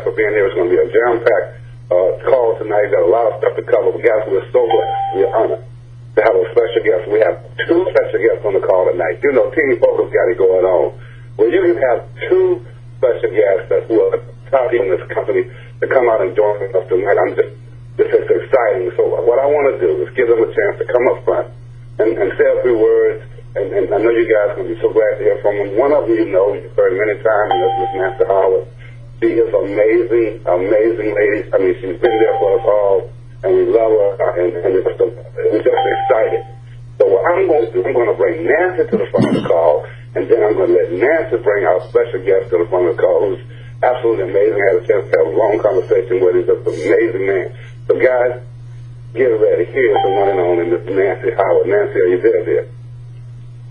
for being here. It's going to be a jam-packed call tonight. Got a lot of stuff to cover. But guys, we're so blessed. We're honored to have a special guest. We have two special guests on the call tonight. You know, Team Focus got it going on. Well, you can have two special guests that who are top in this company to come out and join us tonight. This is exciting. So what I want to do is give them a chance to come up front and say a few words. And I know you guys are going to be so glad to hear from them. One of them you know, you've heard many times, and that's Miss Nancy Howard. She is amazing, amazing lady. I mean, she's been there for us all, and we love her, and we're just excited. So what I'm going to do, I'm going to bring Nancy to the front of the call, and then I'm going to let Nancy bring our special guest to the front of the call, who's absolutely amazing. I had a chance to have a long conversation with him. He's just an amazing man. So guys, get ready. Here's the one and only Miss Nancy Howard. Nancy, are you there?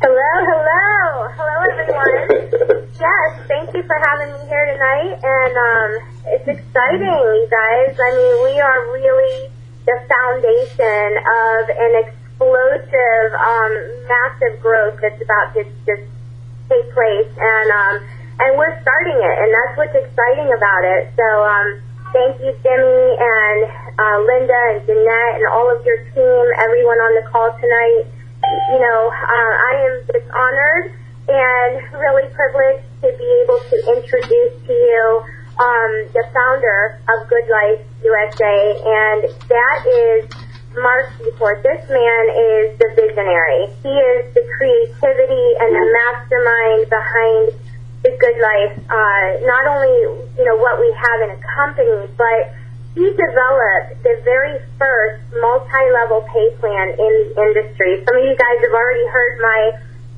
Hello, everyone. Yes, thank you for having me here tonight, and it's exciting, you guys. I mean, we are really the foundation of an explosive, massive growth that's about to just take place, and we're starting it, and that's what's exciting about it. So, thank you, Jimmy, and Linda, and Jeanette, and all of your team, everyone on the call tonight. You know, I am just honored and really privileged to be able to introduce to you the founder of Goodlife USA, and that is Mark Seaport. This man is the visionary. He is the creativity and the mastermind behind the Goodlife. Not only, you know, what we have in a company, but he developed the very first multi-level pay plan in the industry. Some of you guys have already heard my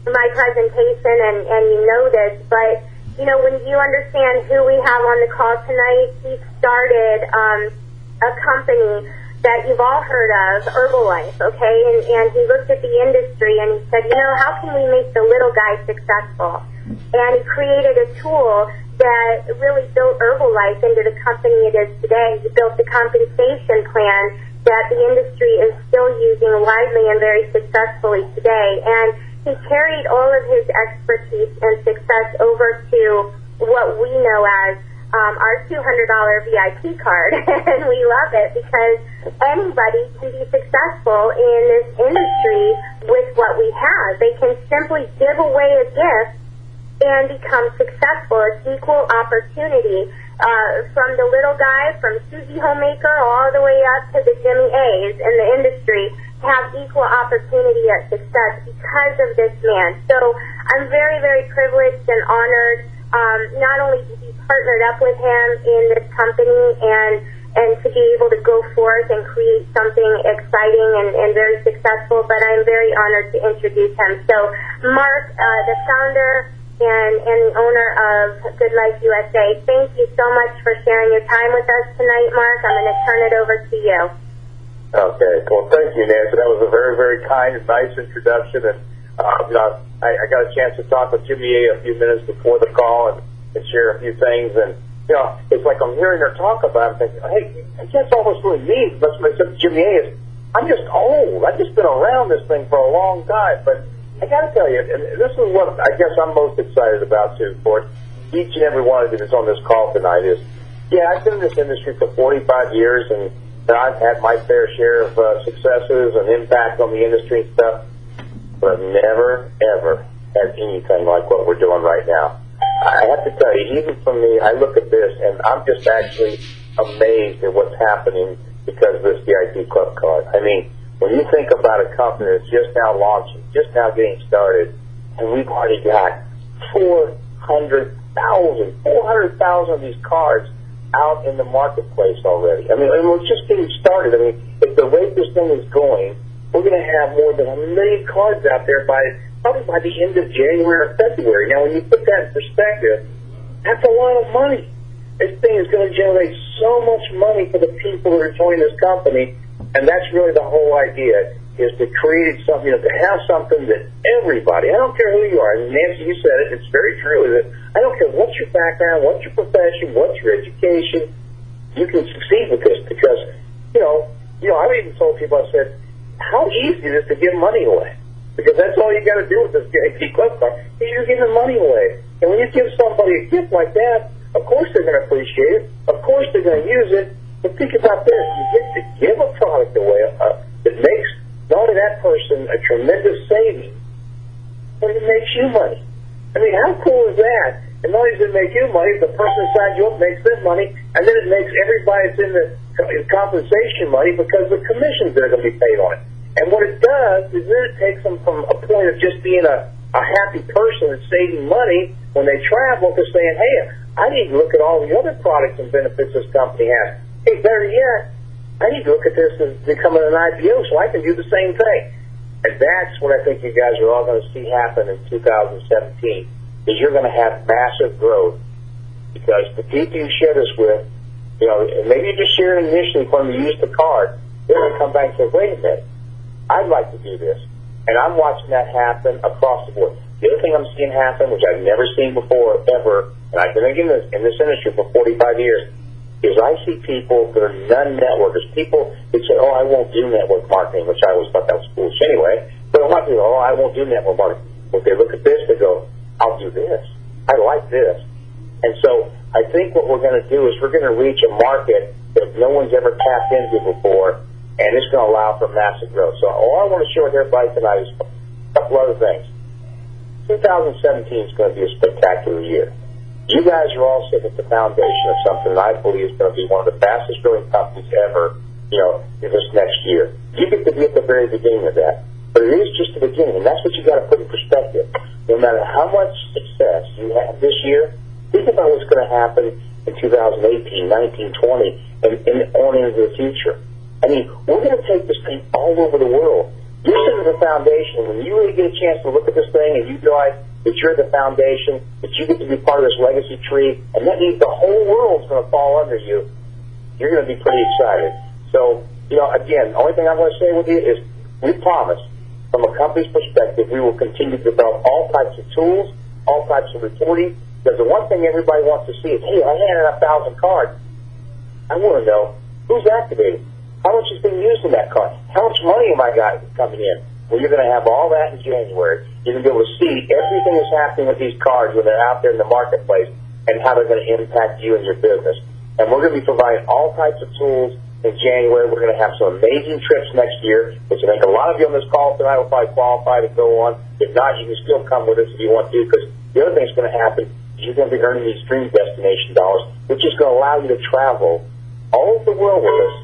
presentation, and you know this, but you know, when you understand who we have on the call tonight, he started a company that you've all heard of, Herbalife, okay? And he looked at the industry and he said, you know, how can we make the little guy successful? And he created a tool that really built Herbalife into the company it is today. He built the compensation plan that the industry is still using widely and very successfully today. And he carried all of his expertise and success over to what we know as our $200 VIP card. And we love it because anybody can be successful in this industry with what we have. They can simply give away a gift and become successful. It's equal opportunity, from the little guy, from Susie Homemaker, all the way up to the Jimmy A's in the industry, have equal opportunity at success because of this man. So I'm very, very privileged and honored, not only to be partnered up with him in this company and to be able to go forth and create something exciting and very successful, but I'm very honored to introduce him. So Mark, the founder and the owner of Goodlife USA, thank you so much for sharing your time with us tonight, Mark. I'm going to turn it over to you. Okay, well, thank you, Nancy. That was a very, very kind and nice introduction. And you know, I got a chance to talk with Jimmy A. a few minutes before the call and share a few things. And you know, it's like I'm hearing her talk about it, thinking, hey, I guess all this really means, but except Jimmy A. is, I'm just old. I've just been around this thing for a long time, but I got to tell you, and this is what I guess I'm most excited about, too, for each and every one of you that's on this call tonight is, yeah, I've been in this industry for 45 years, and I've had my fair share of successes and impact on the industry and stuff, but I've never, ever had anything like what we're doing right now. I have to tell you, even for me, I look at this, and I'm just actually amazed at what's happening because of this VIP Club card. I mean, when you think about a company that's just now launching, just now getting started, and we've already got 400,000 of these cards out in the marketplace already. I mean, we're just getting started. I mean, if the rate this thing is going, we're going to have more than 1 million cards out there probably by the end of January or February. Now, when you put that in perspective, that's a lot of money. This thing is going to generate so much money for the people that are joining this company. And that's really the whole idea, is to create something, to have something that everybody, I don't care who you are, and Nancy, you said it, it's very true, that I don't care what's your background, what's your profession, what's your education, you can succeed with this because, you know, I've even told people, I said, how easy it is to give money away. Because that's all you got to do with this VIP Club card, is you're giving money away. And when you give somebody a gift like that, Of course they're going to appreciate it. Of course they're going to use it. But think about this. You get to give a product away that makes not only that person a tremendous saving, but it makes you money. I mean, how cool is that? And not only does it make you money, the person who signs you up makes them money, and then it makes everybody that's in the compensation money because the commissions that are going to be paid on it. And what it does is then it takes them from a point of just being a happy person that's saving money when they travel to saying, hey, I need to look at all the other products and benefits this company has. Hey, better yet, I need to look at this as becoming an IPO so I can do the same thing. And that's what I think you guys are all going to see happen in 2017, is you're going to have massive growth because the people you share this with, you know, maybe you just share it initially when you use the card, they're going to come back and say, wait a minute, I'd like to do this. And I'm watching that happen across the board. The other thing I'm seeing happen, which I've never seen before, ever, and I've been in this industry for 45 years, is I see people that are non-networkers, people that say, oh, I won't do network marketing, which I always thought that was foolish anyway. But a lot of people, oh, I won't do network marketing. When they look at this, they go, I'll do this. I like this. And so I think what we're going to do is we're going to reach a market that no one's ever tapped into before, and it's going to allow for massive growth. So all I want to share with everybody tonight is a couple other things. 2017 is going to be a spectacular year. You guys are all sitting at the foundation of something that I believe is going to be one of the fastest growing companies ever, you know, in this next year. You get to be at the very beginning of that, but it is just the beginning, and that's what you got to put in perspective. No matter how much success you have this year, think about what's going to happen in 2018, 19, 20, and on into the future. I mean, we're going to take this thing all over the world. You're sitting at the foundation. When you really get a chance to look at this thing and you realize that you're the foundation, that you get to be part of this legacy tree, and that means the whole world's going to fall under you, you're going to be pretty excited. So, you know, again, the only thing I'm going to say with you is we promise, from a company's perspective, we will continue to develop all types of tools, all types of reporting, because the one thing everybody wants to see is, hey, I handed 1,000 cards. I want to know who's activated, how much is being used in that card, how much money am I got coming in? Well, you're going to have all that in January. You're going to be able to see everything that's happening with these cards when they're out there in the marketplace and how they're going to impact you and your business. And we're going to be providing all types of tools in January. We're going to have some amazing trips next year, which I think a lot of you on this call tonight will probably qualify to go on. If not, you can still come with us if you want to, because the other thing that's going to happen is you're going to be earning these dream destination dollars, which is going to allow you to travel all over the world with us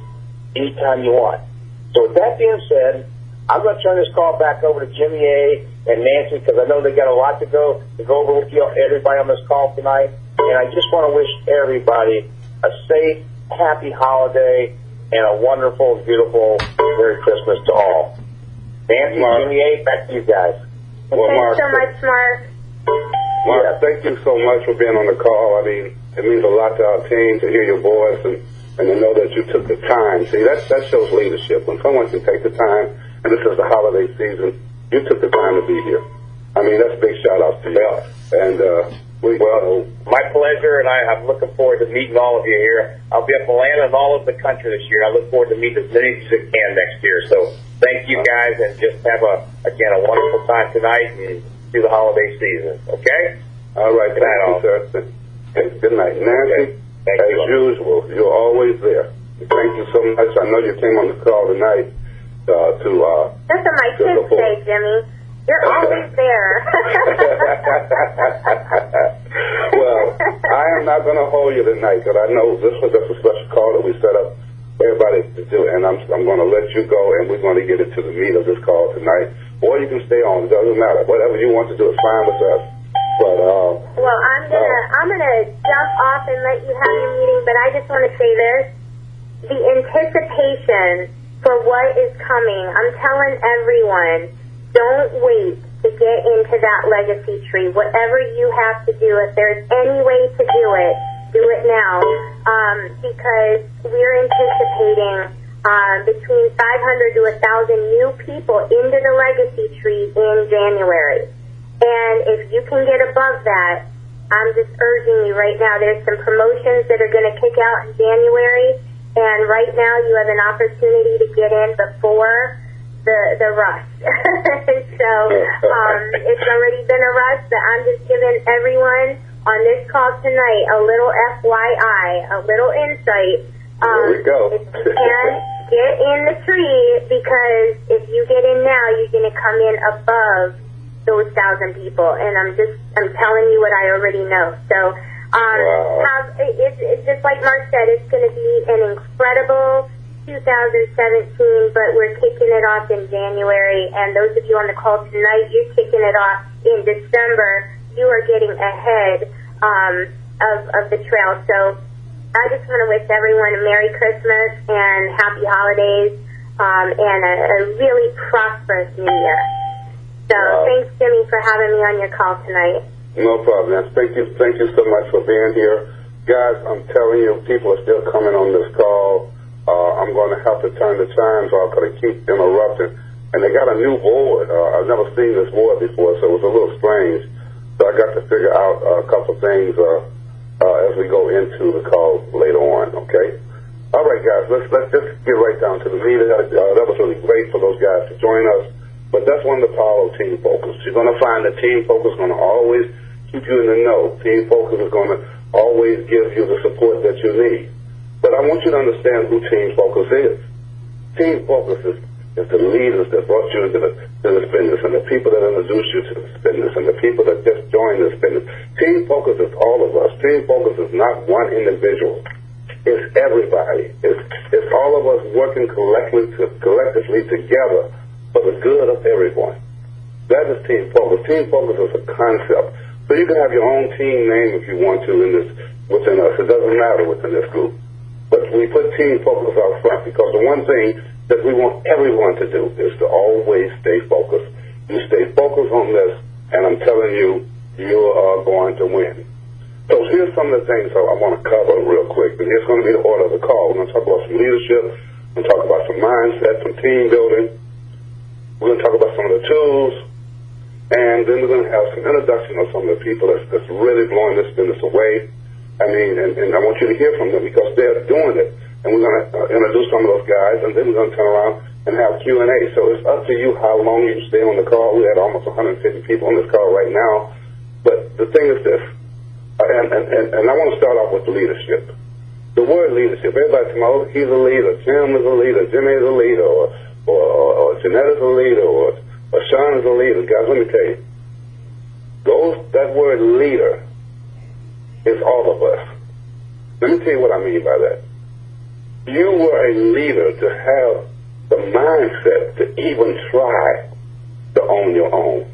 anytime you want. So with that being said, I'm going to turn this call back over to Jimmy A. and Nancy, because I know they got a lot to go over with you, everybody on this call tonight. And I just want to wish everybody a safe, happy holiday and a wonderful, beautiful Merry Christmas to all. Nancy, Jimmy A., back to you guys. Well, Thanks so much, Mark. Mark, thank you so much for being on the call. I mean, it means a lot to our team to hear your voice and to know that you took the time. See, that shows leadership. When someone can take the time, and this is the holiday season, you took the time to be here. I mean, that's a big shout-out to you. And my pleasure, and I'm looking forward to meeting all of you here. I'll be up in Atlanta and all over the country this year. I look forward to meeting as many as I can next year. So thank you guys, and just have a wonderful time tonight and through the holiday season. Okay? All right. Good night, all. Sir. Good night. Nancy, as usual, you're always there. Thank you so much. I know you came on the call tonight That's what my kids say, Jimmy. You're always there. Well, I am not going to hold you tonight, because I know this was just a special call that we set up for everybody to do, and I'm going to let you go, and we're going to get into the meat of this call tonight. Or you can stay on. It doesn't matter. Whatever you want to do is fine with us. But well, I'm gonna jump off and let you have your meeting, but I just want to say this: the anticipation for what is coming. I'm telling everyone, don't wait to get into that legacy tree. Whatever you have to do, if there's any way to do it now, because we're anticipating between 500 to 1,000 new people into the legacy tree in January. And if you can get above that, I'm just urging you right now, there's some promotions that are going to kick out in January, and right now you have an opportunity to get in before the rush. So it's already been a rush, but I'm just giving everyone on this call tonight, a little FYI, a little insight. There we go. If you can, get in the tree, because if you get in now, you're going to come in above those 1,000 people. And I'm telling you what I already know. So, wow. it's just like Mark said, it's going to be an incredible 2017, but we're kicking it off in January. And those of you on the call tonight, you're kicking it off in December. You are getting ahead of the trail. So I just want to wish everyone a Merry Christmas and Happy Holidays, and a really prosperous New Year. So thanks, Jimmy, for having me on your call tonight. No problem. Thank you so much for being here. Guys, I'm telling you, people are still coming on this call. I'm going to have to turn the chimes off because they keep interrupting. And they got a new board. I've never seen this board before, so it was a little strange. So I got to figure out a couple things as we go into the call later on, okay? All right, guys, let's just get right down to the meat. That was really great for those guys to join us. But that's one of the power of Team Focus. You're going to find that Team Focus is going to always keep you in the know. Team Focus is going to always give you the support that you need. But I want you to understand who Team Focus is. Team Focus is the leaders that brought you into this business, and the people that introduced you to this business, and the people that just joined this business. Team Focus is all of us. Team Focus is not one individual. It's everybody. It's all of us working collectively together for the good of everyone. That is Team Focus. Team Focus is a concept. So you can have your own team name if you want to within us. It doesn't matter within this group. But we put Team Focus out front because the one thing that we want everyone to do is to always stay focused. You stay focused on this, and I'm telling you, you are going to win. So here's some of the things I want to cover real quick. And here's going to be the order of the call. We're going to talk about some leadership. We're going to talk about some mindset, some team building. We're going to talk about some of the tools. And then we're going to have some introduction of some of the people that's really blowing this business away. I mean, and I want you to hear from them because they're doing it. And we're going to introduce some of those guys, and then we're going to turn around and have Q&A. So it's up to you how long you stay on the call. We had almost 150 people on this call right now. But the thing is this, and I want to start off with the leadership. The word leadership, everybody says, oh, he's a leader, Jim is a leader, Jimmy is a leader, or Jeanette is a leader, or Sean is a leader. Guys, let me tell you, that word leader is all of us. Let me tell you what I mean by that. You were a leader to have the mindset to even try to own your own,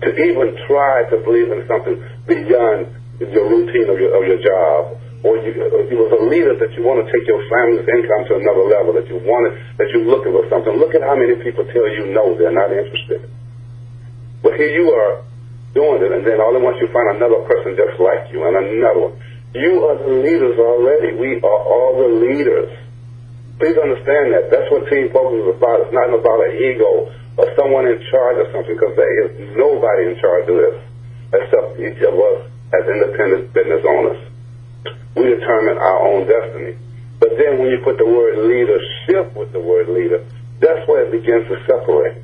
to even try to believe in something beyond your routine of your job, or you was a leader that you want to take your family's income to another level, that you're looking for something. Look at how many people tell you no, they're not interested. But here you are doing it, and then all at once you find another person just like you, and another one. You are the leaders already. We are all the leaders. Please understand that. That's what Team Focus is about. It's not about an ego or someone in charge of something, because there is nobody in charge of this except each of us as independent business owners. We determine our own destiny. But then when you put the word leadership with the word leader, that's where it begins to separate.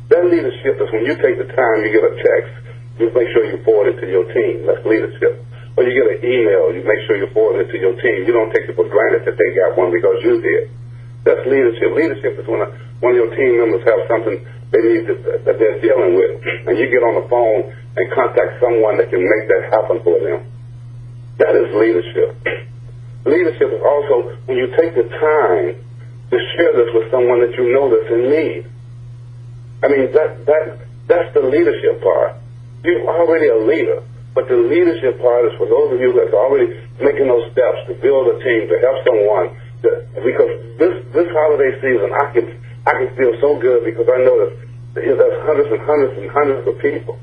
That leadership is when you take the time, you get a text, you make sure you forward it to your team. That's leadership. Or you get an email, you make sure you forward it to your team. You don't take it for granted that they got one because you did. That's leadership. Leadership is when one of your team members have something they need that they're dealing with, and you get on the phone and contact someone that can make that happen for them. That is leadership. Leadership is also when you take the time to share this with someone that you know that's in need. I mean, that's the leadership part. You're already a leader. But the leadership part is for those of you that's already making those steps to build a team, to help someone. Because this holiday season, I can feel so good because I know that there's hundreds and hundreds and hundreds of people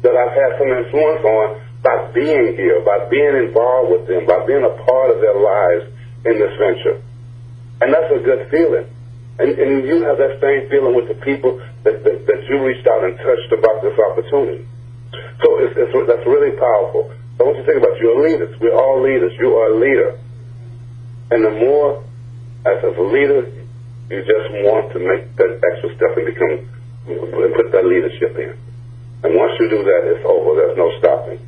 that I've had some influence on by being here, by being involved with them, by being a part of their lives in this venture. And that's a good feeling. And you have that same feeling with the people that you reached out and touched about this opportunity. So that's really powerful. So I want you to think about it. You're leaders. We're all leaders. You are a leader. And the more, as a leader, you just want to make that extra step and put that leadership in. And once you do that, it's over. There's no stopping.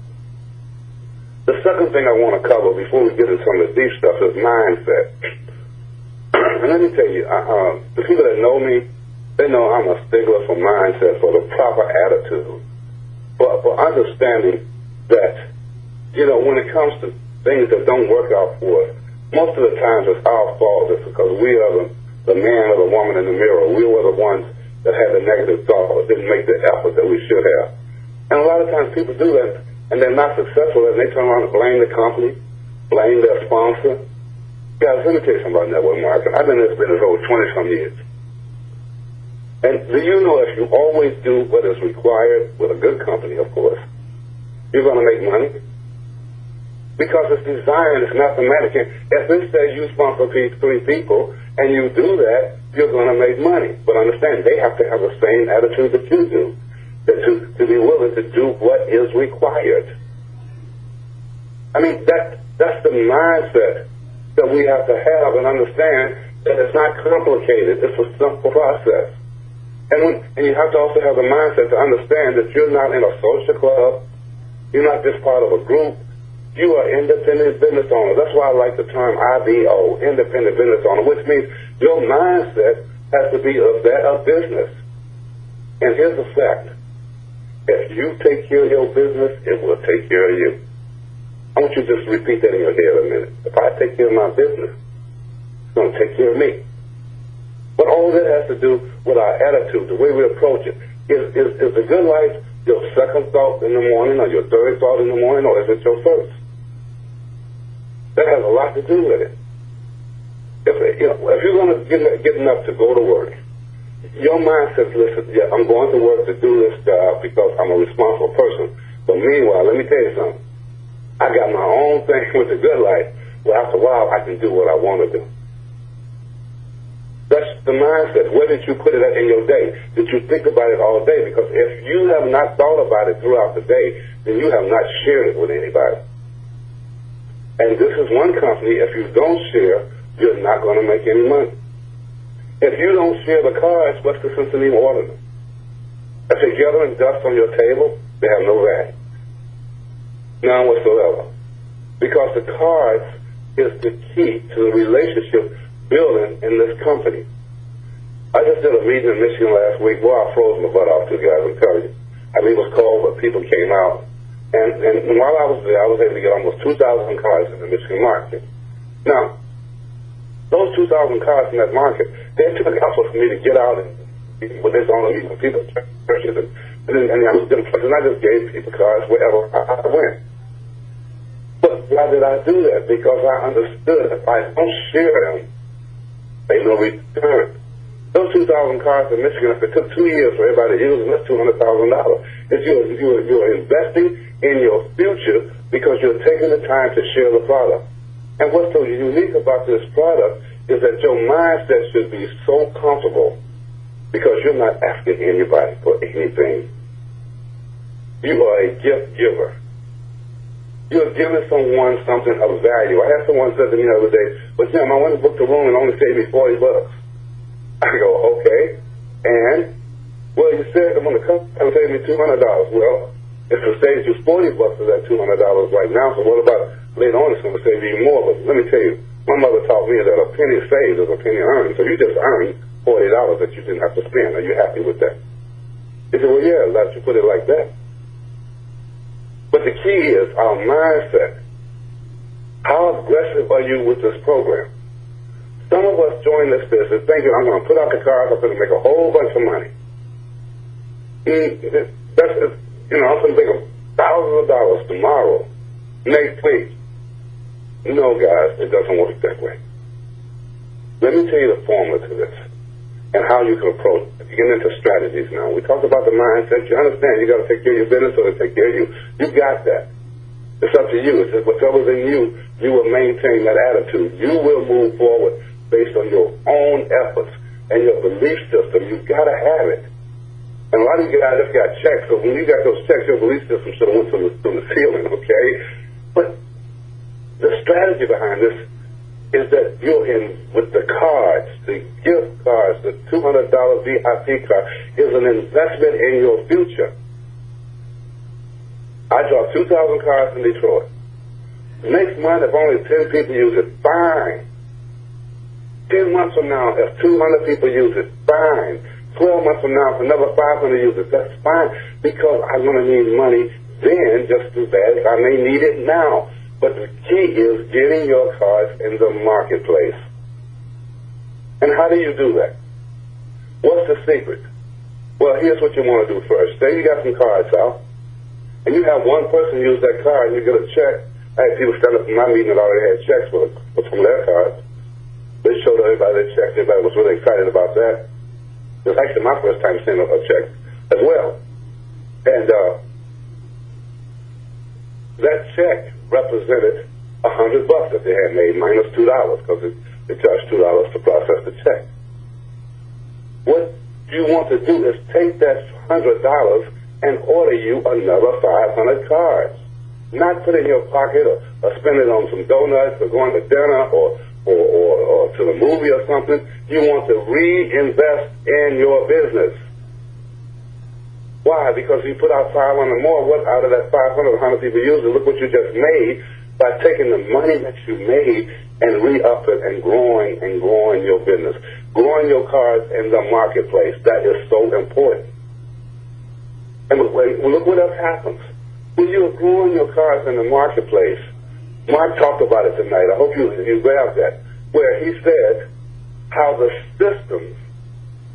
The second thing I want to cover before we get into some of the deep stuff is mindset. And let me tell you, the people that know me, they know I'm a stickler for mindset, for the proper attitude, for understanding that, you know, when it comes to things that don't work out for us, most of the times it's our fault. It's because we are the man or the woman in the mirror. We were the ones that had the negative thought or didn't make the effort that we should have. And a lot of times people do that, and they're not successful, and they turn around and blame the company, blame their sponsor. Guys, let me tell you something about network marketing. I've been in this business over 20-some years. And do you know if you always do what is required with a good company, of course, you're going to make money? Because it's designed, it's mathematical. If it says you sponsor 3 people and you do that, you're going to make money. But understand, they have to have the same attitude that you do, to be willing to do what is required. I mean, that's the mindset that we have to have and understand that it's not complicated. It's a simple process. And you have to also have the mindset to understand that you're not in a social club. You're not just part of a group. You are independent business owner. That's why I like the term IBO, independent business owner, which means your mindset has to be of that of business. And here's the fact. If you take care of your business, it will take care of you. I want you to just repeat that in your head a minute. If I take care of my business, it's going to take care of me. But all that has to do with our attitude, the way we approach it. Is the good life your second thought in the morning or your third thought in the morning, or is it your first? That has a lot to do with it. If you're going to get enough to go to work, your mind says, listen, yeah, I'm going to work to do this job because I'm a responsible person. But meanwhile, let me tell you something. I got my own thing with the good life where after a while I can do what I want to do. That's the mindset. Where did you put it in your day? Did you think about it all day? Because if you have not thought about it throughout the day, then you have not shared it with anybody. And this is one company, if you don't share, you're not going to make any money. If you don't share the cards, what's the sense of even ordering them? If they're gathering dust on your table, they have no value. None whatsoever. Because the cards is the key to the relationship building in this company. I just did a meeting in Michigan last week. Boy, I froze my butt off, to guys, I'm telling you. I mean, it was cold, but people came out. And while I was there, I was able to get almost 2,000 cards in the Michigan market. Now, those 2,000 cars in that market, they took an effort for me to get out and with this on me, people churches and I was doing places, and I just gave people cars wherever I went. But why did I do that? Because I understood if I don't share them, they will return. Those 2,000 cars in Michigan, if it took 2 years for everybody to use them, that's $200,000. You're investing in your future because you're taking the time to share the product. And what's so unique about this product is that your mindset should be so comfortable because you're not asking anybody for anything. You are a gift giver. You're giving someone something of value. I had someone said to me the other day, but Jim, I went to book the room and only saved me $40. I go, okay. And, well, you said I'm going to come and save me $200. Well, if it saves you $40 of that $200 right now, so what about later on it's going to save you even more? But let me tell you, my mother taught me that a penny saved is a penny earned. So you just earned $40 that you didn't have to spend. Are you happy with that? He said, well, yeah, let you put it like that. But the key is our mindset. How aggressive are you with this program? Some of us join this business thinking, I'm going to put out the cars, I'm going to make a whole bunch of money. That's, I'm going to make thousands of dollars tomorrow, next week. No, guys, it doesn't work that way. Let me tell you the formula to this and how you can approach it. You get into strategies now. We talked about the mindset. You understand you got to take care of your business so they take care of you. You got that. It's up to you. It's whatever's in you, you will maintain that attitude. You will move forward based on your own efforts and your belief system. You've got to have it. And a lot of you guys just got checks. So when you got those checks, your belief system should have went through the ceiling, okay? But the strategy behind this is that you're in with the cards, the gift cards, the $200 VIP card is an investment in your future. I dropped 2,000 cards in Detroit. Next month, if only 10 people use it, fine. 10 months from now, if 200 people use it, fine. 12 months from now, if another 500 use it, that's fine, because I'm going to need money then just as bad as I may need it now. But the key is getting your cars in the marketplace. And how do you do that? What's the secret? Well, here's what you want to do first. Say you got some cards out, and you have one person use that card, and you get a check. I had people stand up in my meeting that already had checks with some of their cards. They showed everybody their checks. Everybody was really excited about that. It was actually my first time seeing a check as well. And that check represented $100 that they had made, minus $2, because they charged $2 to process the check. What you want to do is take that $100 and order you another 500 cards. Not put it in your pocket or spend it on some donuts or going to dinner or to the movie or something. You want to reinvest in your business. Why? Because you put out 500 more. What out of that 500, 100 people use it? Look what you just made by taking the money that you made and re-up it and growing your business. Growing your cards in the marketplace. That is so important. And look what else happens. When you're growing your cards in the marketplace, Mark talked about it tonight. I hope you grabbed that, where he said how the system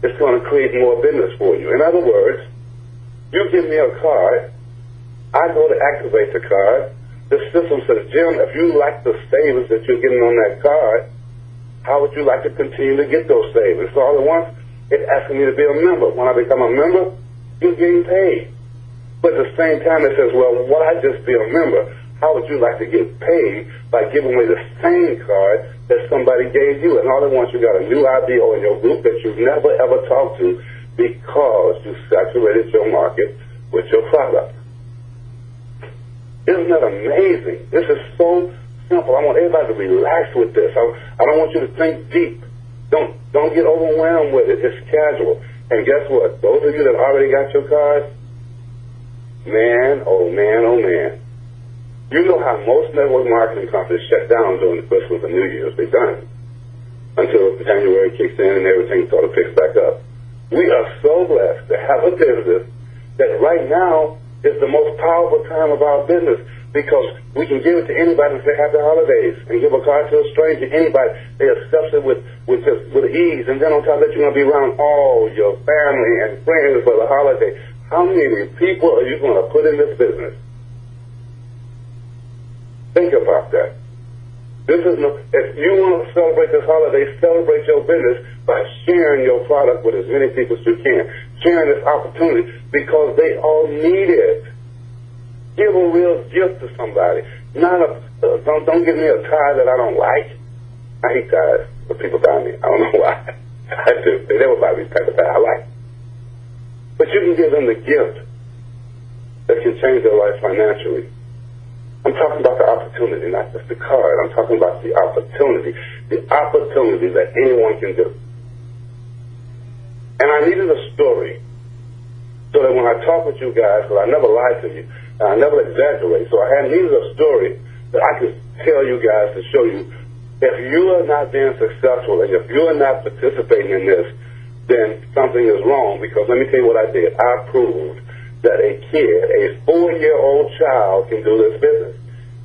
is going to create more business for you. In other words, you give me a card, I go to activate the card. The system says, Jim, if you like the savings that you're getting on that card, how would you like to continue to get those savings? So all at once, it's asking me to be a member. When I become a member, you're getting paid. But at the same time, it says, well, why just be a member? How would you like to get paid by giving away the same card that somebody gave you? And all at once, you got a new IBO in your group that you've never, ever talked to because you saturated your market with your product. Isn't that amazing? This is so simple. I want everybody to relax with this. I don't want you to think deep. Don't get overwhelmed with it. It's casual. And guess what? Those of you that already got your cards, man, oh man, oh man. You know how most network marketing companies shut down during the Christmas and New Year's. They've done it until January kicks in and everything sort of picks back up. We are so blessed to have a business that right now is the most powerful time of our business because we can give it to anybody and say happy holidays and give a card to a stranger, anybody. They accept it with ease. And then on top of that, you're going to be around all your family and friends for the holiday. How many people are you going to put in this business? Think about that. If you want to celebrate this holiday, celebrate your business by sharing your product with as many people as you can. Sharing this opportunity because they all need it. Give a real gift to somebody. Don't give me a tie that I don't like. I hate ties when people buy me. I don't know why. I do. They never buy me the type of tie I like. But you can give them the gift that can change their life financially. I'm talking about the opportunity, not just the card. I'm talking about the opportunity that anyone can do. And I needed a story so that when I talk with you guys, because I never lie to you, and I never exaggerate, so I needed a story that I could tell you guys to show you if you are not being successful and if you are not participating in this, then something is wrong. Because let me tell you what I did. I proved that a kid, a 4-year-old child, can do this business.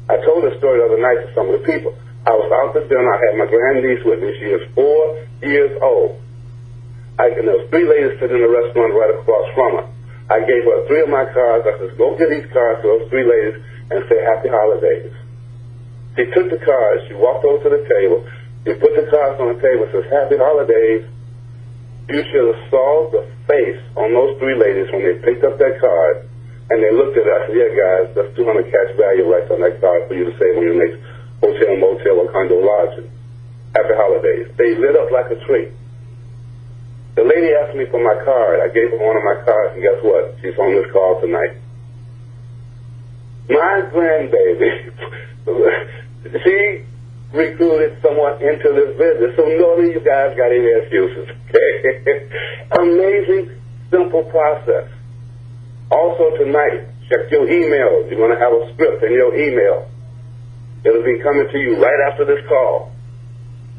I told this story the other night to some of the people. I was out to dinner. I had my grandniece with me. She is 4 years old. And there was 3 ladies sitting in the restaurant right across from her. I gave her 3 of my cards. I said, go get these cards to those 3 ladies and say happy holidays. She took the cards. She walked over to the table. She put the cards on the table and says, happy holidays. You should have saw the face on those 3 ladies when they picked up that card and they looked at it. I said, yeah, guys, that's 200 cash value right on that card for you to save on your next hotel, motel, or condo lodging. Happy holidays. They lit up like a tree. The lady asked me for my card. I gave her one of my cards, and guess what? She's on this call tonight. My grandbaby, she recruited someone into this business, so none of you guys got any excuses. Okay? Amazing, simple process. Also tonight, check your email. You're going to have a script in your email. It'll be coming to you right after this call.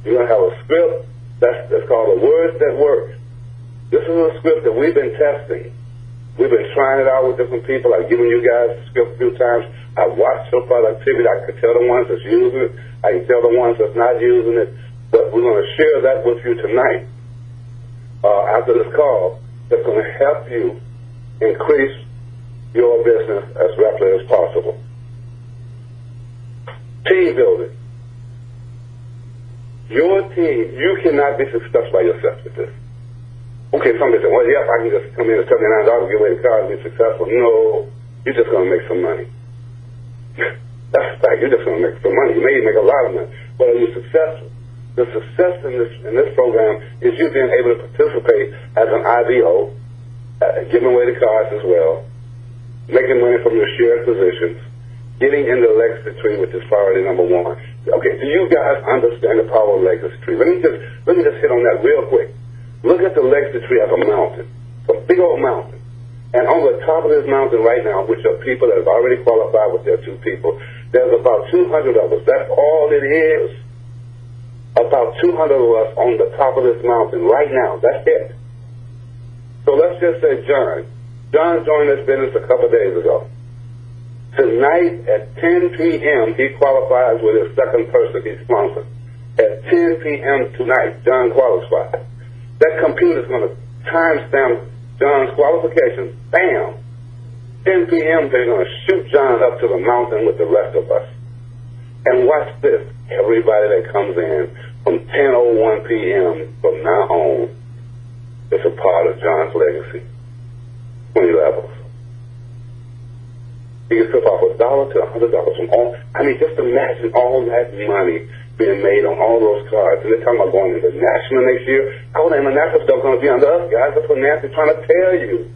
You're going to have a script that's called The Words That Work. This is a script that we've been testing. We've been trying it out with different people. I've given you guys the script a few times. I've watched your productivity. I can tell the ones that's using it. I can tell the ones that's not using it. But we're going to share that with you tonight after this call that's going to help you increase your business as rapidly as possible. Team building. Your team, you cannot be successful by yourself with this. Okay, somebody said, well, yeah, I can just come in at $79, give away the car and be successful. No, you're just going to make some money. That's a fact. You're just going to make some money. You may make a lot of money, but are you successful? The success in this program is you being able to participate as an IVO, giving away the cars as well, making money from your shared positions, getting into the legacy tree, which is priority number one. Okay, do you guys understand the power of the legacy tree? Let me just hit on that real quick. Look at the legacy tree as a mountain, a big old mountain. And on the top of this mountain right now, which are people that have already qualified with their 2 people, there's about 200 of us. That's all it is. About 200 of us on the top of this mountain right now. That's it. So let's just say John. John joined this business a couple of days ago. Tonight at 10 p.m., he qualifies with his second person he sponsored. At 10 p.m. tonight, John qualifies. That computer's going to timestamp John's qualification. Bam! 10 p.m., they're going to shoot John up to the mountain with the rest of us. And watch this. Everybody that comes in from 10:01 p.m. from now on is a part of John's legacy. 20 levels. You can flip off $1 to $100 from all. I mean, just imagine all that money being made on all those cards. And they're talking about going into national next year. All the international stuff going to be under us, guys. That's what Nancy's trying to tell you.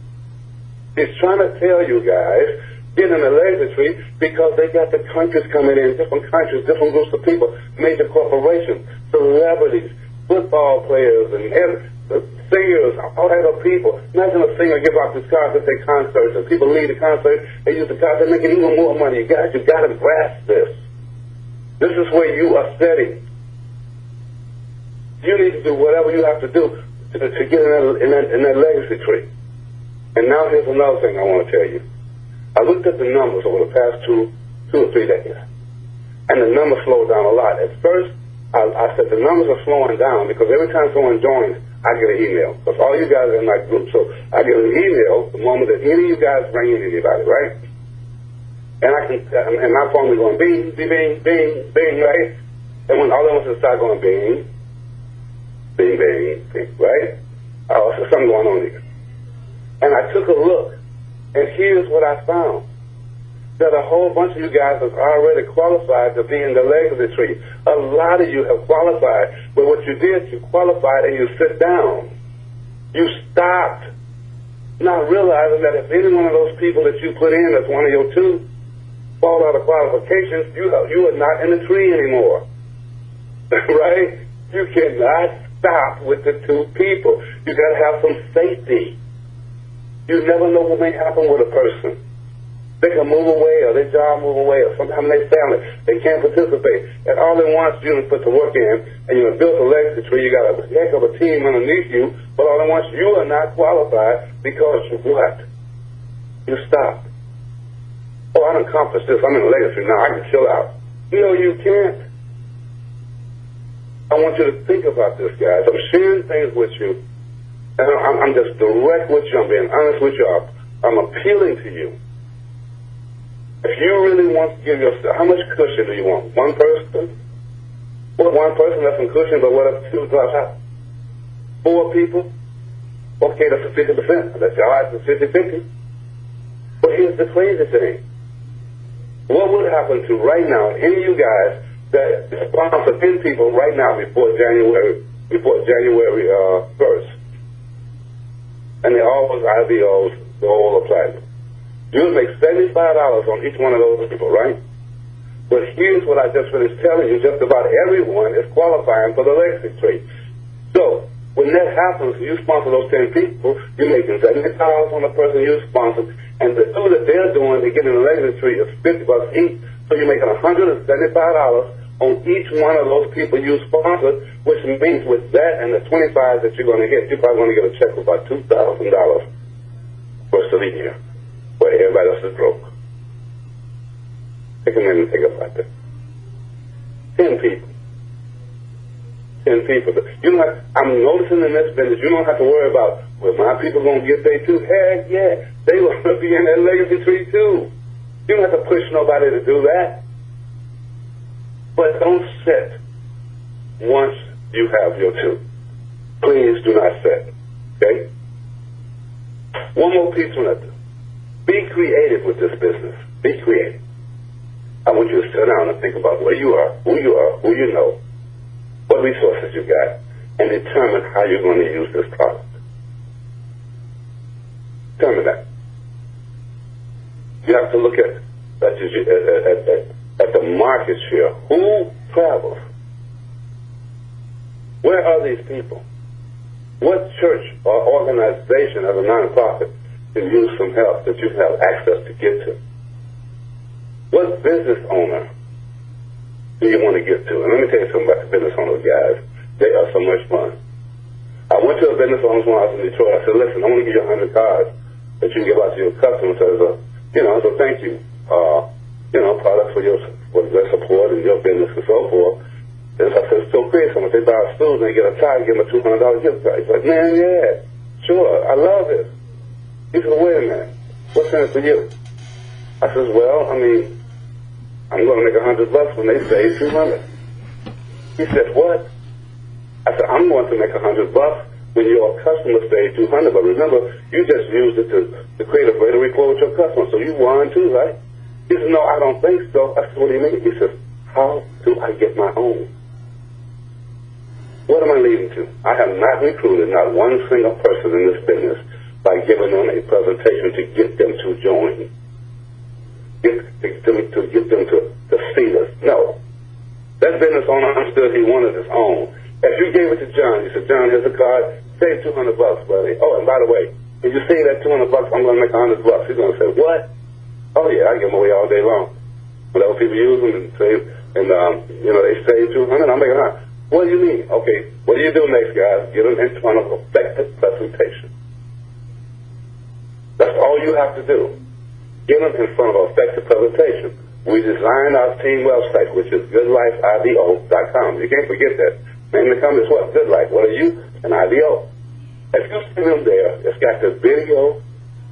She's trying to tell you guys, get in the legacy tree because they got the countries coming in, different countries, different groups of people, major corporations, celebrities, football players, and singers, all that other people. Imagine a singer give out these cards at their concerts, and people leave the concert, they use the cards, they're making even more money. You guys, you got to grasp this. This is where you are setting. You need to do whatever you have to do to get in that legacy tree. And now here's another thing I want to tell you. I looked at the numbers over the past two or three days, and the numbers slowed down a lot. At first, I said the numbers are slowing down because every time someone joins, I get an email. Because all you guys are in my group, so I get an email the moment that any of you guys bring in anybody, right? And and my phone is going bing, bing, bing, bing, bing, right? And when all of us start going bing, bing, bing, bing, right? Oh, so something going on here. And I took a look, and here's what I found. That a whole bunch of you guys have already qualified to be in the legacy tree. A lot of you have qualified, but what you did, you qualified and you sit down. You stopped, not realizing that if any one of those people that you put in as one of your 2 fall out of qualifications, you are not in the tree anymore. Right? You cannot stop with the 2 people. You got to have some safety. You never know what may happen with a person. They can move away, or their job move away, or sometimes their family. They can't participate. And all they want is you to put the work in, and you have built a legacy tree. You got a heck of a team underneath you, but all they want is you are not qualified because of what? You stopped. Oh, I done accomplished this. I'm in a legacy now. I can chill out. No, you can't. I want you to think about this, guys. I'm sharing things with you, and I'm just direct with you. I'm being honest with you. I'm appealing to you. If you really want to give yourself, how much cushion do you want? 1 person? Well, 1 person, that's some cushion, but what if 2 drops out? 4 people? Okay, that's a 50%. That's all right, it's 50-50. But here's the crazy thing. What would happen to right now, any of you guys that sponsor 10 people right now before January 1st, and they all was IVOs, gold or platinum? You would make $75 on each one of those people, right? But here's what I just finished telling you. Just about everyone is qualifying for the legacy tree. So when that happens, you sponsor those 10 people, you're making $70 on the person you sponsor, and the 2 that they're doing to get in the legacy tree is $50 each. So you're making $175 on each one of those people you sponsor, which means with that and the 25 that you're going to get, you're probably going to get a check for about $2,000 for the year, where everybody else is broke. Take a minute and think about that. 10 people. 10 people. You know, I'm noticing in this business, you don't have to worry about, well, my people going to get they too. Heck yeah, they going to be in that legacy tree too. You don't have to push nobody to do that. But don't sit once you have your two. Please do not sit. Okay? One more piece on that. Be creative with this business. Be creative. I want you to sit down and think about where you are, who you know, what resources you got, and determine how you're going to use this product. Determine that. You have to look at the market share. Who travels? Where are these people? What church or organization as a nonprofit can use some help that you have access to get to? What business owner do you want to get to? And let me tell you something about the business owners, guys. They are so much fun. I went to a business owner when I was in Detroit. I said, listen, I want to give you 100 cards that you can give out to your customers as a, as a thank you, products for their support and your business and so forth. And so I said, it's so crazy. If they buy a stool and they get a tie, give them a $200 gift card. He's like, man, yeah, sure, I love it. He said, wait a minute, what's in it for you? I said, well, I'm going to make $100 when they save $200. He said, what? I said, I'm going to make $100 when your customers save $200. But remember, you just used it to create a greater rapport with your customers. So you won too, right? He said, no, I don't think so. I said, what do you mean? He said, how do I get my own? What am I leading to? I have not recruited not one single person in this business by giving them a presentation to get them to join. To get them to see us. No. That business owner understood he wanted his own. If you gave it to John, you said, John, here's a card, save $200, buddy. Oh, and by the way, if you save that $200, I'm going to make $100. He's going to say, what? Oh, yeah, I give them away all day long. Whenever people use them and save, they save $200, I'm making $100. What do you mean? Okay, what do you do next, guys? Get them in front of effective presentation. That's all you have to do. Get them in front of effective presentation. We designed our team website, which is goodlifeido.com. You can't forget that. Name of the company is what? Goodlife. What are you? An IDO. If you see them there, it's got the video,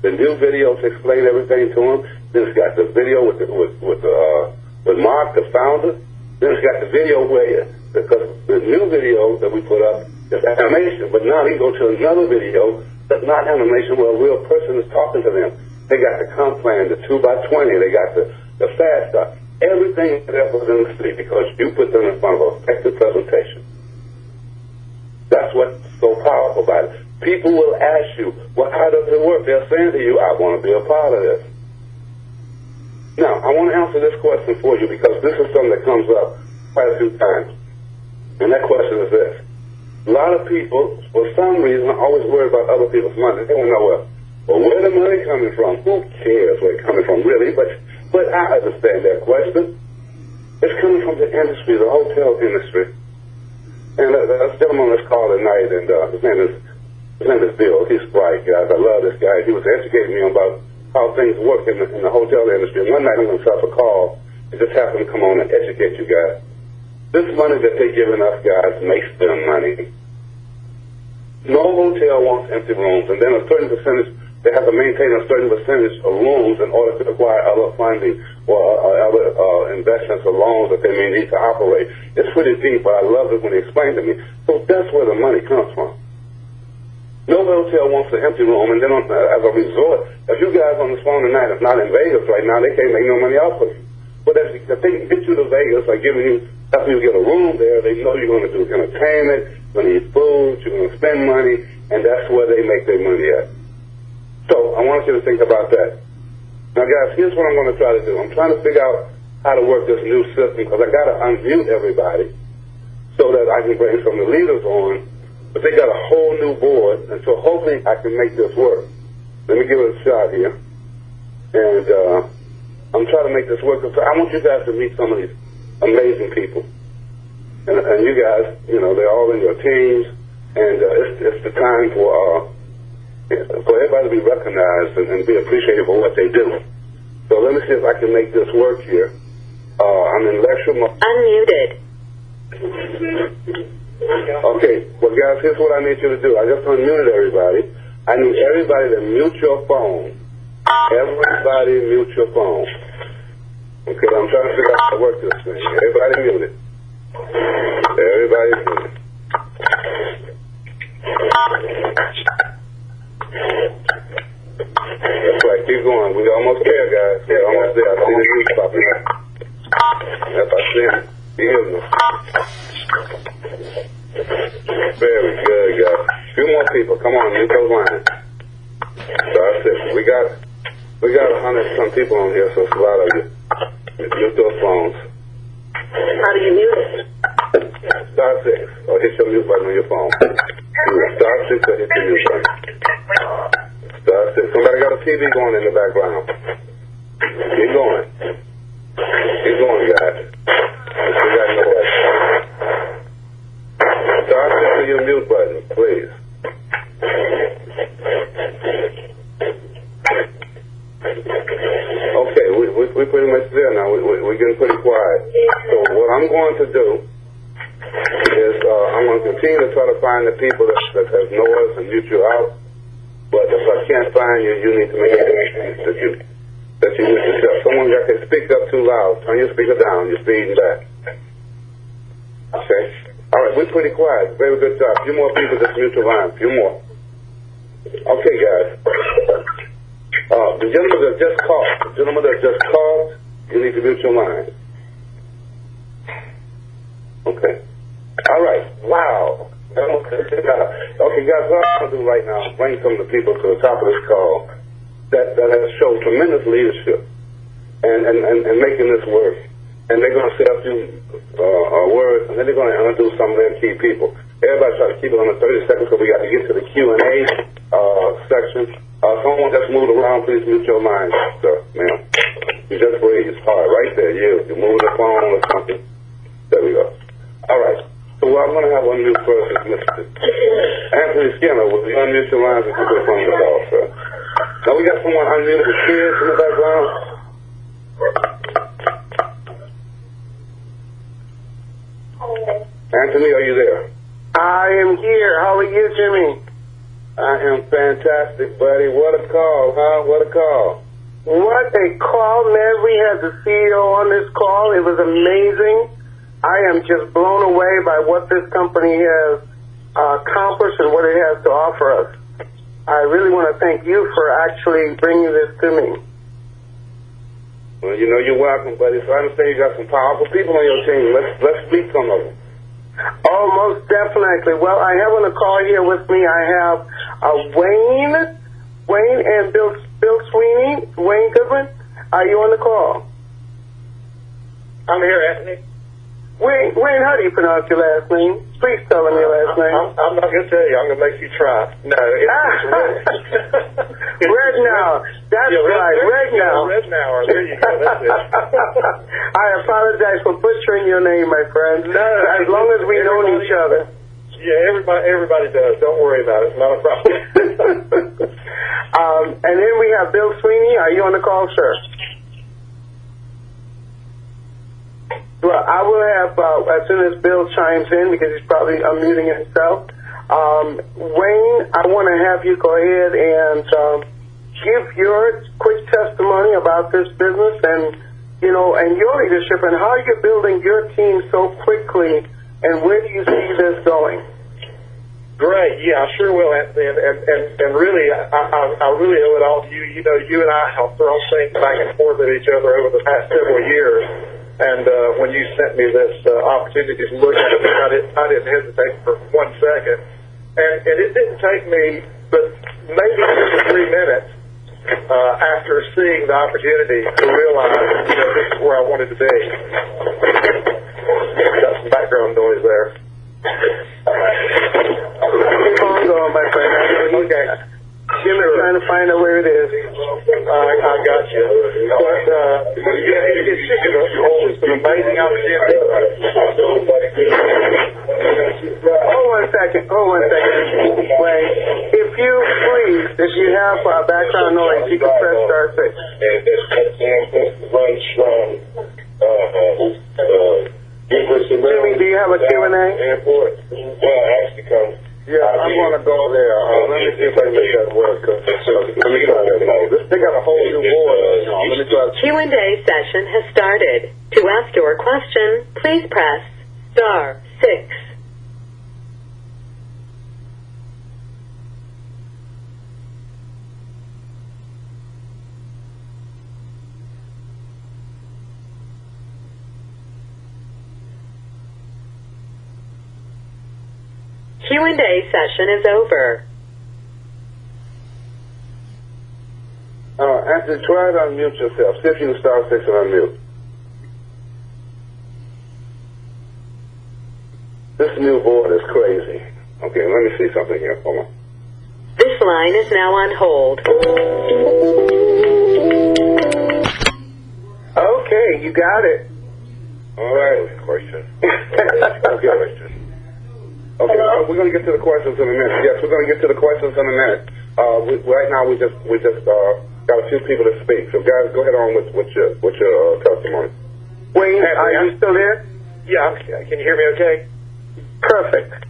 the new video to explain everything to them. Then it's got the video with Mark, the founder. Then it's got the video because the new video that we put up is animation, but now you go to another video that's not animation where a real person is talking to them. They got the comp plan, the 2x20, they got the fast stuff. Everything that was in the city because you put them in front of an effective presentation. That's what's so powerful about it. People will ask you, well, how does it work? They're saying to you, I want to be a part of this. Now, I want to answer this question for you because this is something that comes up quite a few times. And that question is this. A lot of people, for some reason, are always worried about other people's money. They don't know where the money coming from. Who cares where it's coming from, really? But I understand that question. It's coming from the industry, the hotel industry. And a gentleman was called tonight, and his name is Bill. He's bright, guys. I love this guy. He was educating me about how things work in the hotel industry. And one night I'm going to set up a call. It just happened to come on and educate you guys. This money that they're giving us, guys, makes them money. No hotel wants empty rooms, and then a certain percentage, they have to maintain a certain percentage of rooms in order to acquire other funding or other investments or loans that they may need to operate. It's pretty deep, but I love it when they explain to me. So that's where the money comes from. No hotel wants an empty room, and then as a resort, if you guys on the phone tonight, if not in Vegas right now, they can't make no money off of you. But if they can get you to Vegas by giving you, after you get a room there, they know you're going to do entertainment, you're going to eat food, you're going to spend money, and that's where they make their money at. So I want you to think about that. Now, guys, here's what I'm going to try to do. I'm trying to figure out how to work this new system because I got to unmute everybody so that I can bring some of the leaders on. But they got a whole new board, and so hopefully I can make this work. Let me give it a shot here. And I'm trying to make this work. I want you guys to meet some of these amazing people. And you guys, you know, they're all in your teams, and it's the time for everybody to be recognized and be appreciated for what they do. So let me see if I can make this work here. I'm in lecture mode. Unmuted. Okay, well, guys, here's what I need you to do. I just unmuted everybody. I need everybody to mute your phone. Everybody mute your phone. Okay, I'm trying to figure out how to work this thing. Everybody mute it. Everybody mute it. That's right, keep going. We're almost there, guys. We're almost there. I see the news popping up. Yep, I see it. Hear me. Very good, guys. A few more people. Come on, mute those lines. That's it. We got 100 some people on here, so it's a lot of you. Mute those phones. How do you mute it? Star 6, or hit your mute button on your phone. Star 6 or hit your mute button. Star 6. Somebody got a TV going in the background. Keep going. Keep going, guys. We got no way. Star 6 or your mute button, please. Okay, we're pretty much there now. We're getting pretty quiet. So what I'm going to do is I'm going to continue to try to find the people that know us and mute you out. But if I can't find you, you need to make it that you mute yourself. Someone got to speak up too loud. Turn your speaker down. You're speeding back. Okay? All right, we're pretty quiet. Very good job. A few more people just mute your line. A few more. Okay, guys. The gentleman that just called, you need to mute your line. Okay. All right. Wow. Okay, guys, what I'm going to do right now is bring some of the people to the top of this call that has shown tremendous leadership and making this work. And they're going to say a few words, and then they're going to introduce some of their key people. Everybody try to keep it under 30 seconds because we got to get to the Q&A section. Someone just moved around, please mute your line, sir, ma'am. You just breathe hard right there. You move the phone or something. There we go. All right. So what I'm going to have unmute first is Mr. Anthony Skinner. Will you unmute your lines and keep your phone call, sir? Now we got someone unmuted with kids in the background. Anthony, are you there? I am here. How are you, Jimmy? I am fantastic, buddy. What a call, huh? What a call. What a call, man. We had the CEO on this call. It was amazing. I am just blown away by what this company has accomplished and what it has to offer us. I really want to thank you for actually bringing this to me. Well, you know, you're welcome, buddy. So I understand you got some powerful people on your team. Let's meet some of them. Oh, most definitely. Well, I have on the call here with me, I have Wayne and Bill Sweeney. Wayne Goodman, are you on the call? I'm here, Anthony. Wayne, how do you pronounce your last name? Please tell him your last name. I'm not going to tell you. I'm going to make you try. No, Rednow. That's right, Rednow. Rednow. There you go. That's it. I apologize for butchering your name, my friend. No, as long as we know each other. Yeah, everybody does. Don't worry about it. It's not a problem. And then we have Bill Sweeney. Are you on the call, sir? Well, I will have, as soon as Bill chimes in, because he's probably unmuting himself. Wayne, I want to have you go ahead and give your quick testimony about this business and, you know, and your leadership and how you're building your team so quickly and where do you see this going? Great. Yeah, I sure will, Anthony. And really, I really owe it all to you. You know, you and I have thrown things back and forth at each other over the past several years. And when you sent me this opportunity to look at it, I didn't hesitate for 1 second. And it didn't take me but maybe 2 or 3 minutes after seeing the opportunity to realize, you know, this is where I wanted to be. Got some background noise there. Keep on going, my friend. Okay. Jimmy's trying trying to find out where it is. I got you. But it's just an amazing opportunity. Hold one second. Wait. If you have background noise, you can press star 6. And this runs from Jimmy, do you have a Q&A? Airport. Well, actually comes. Yeah, I'm going to go there. Let me see if I can make that work. Let me try that. They got a whole new board. Let me try. Q&A session has started. To ask your question, please press star 6. Q&A session is over. Actually, try to unmute yourself. See if you can star 6 and unmute. This new board is crazy. Okay, let me see something here. Hold on. This line is now on hold. Okay, you got it. All right. Question. Okay. Okay, we're going to get to the questions in a minute. Yes, we're going to get to the questions in a minute. Right now, we just got a few people to speak. So, guys, go ahead on with your testimony. Wayne, are you still there? Yeah, can you hear me okay? Perfect.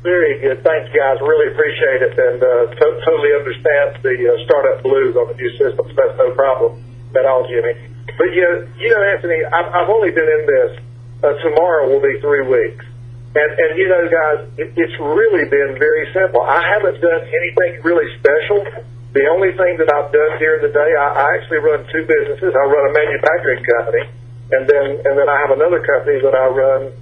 Very good. Thanks, guys. Really appreciate it, and totally understand the startup blues on the new systems. That's no problem at all, Jimmy. But, you know, Anthony, I've only been in this. Tomorrow will be 3 weeks. And you know, guys, it's really been very simple. I haven't done anything really special. The only thing that I've done during the day, I actually run 2 businesses. I run a manufacturing company, and then I have another company that I run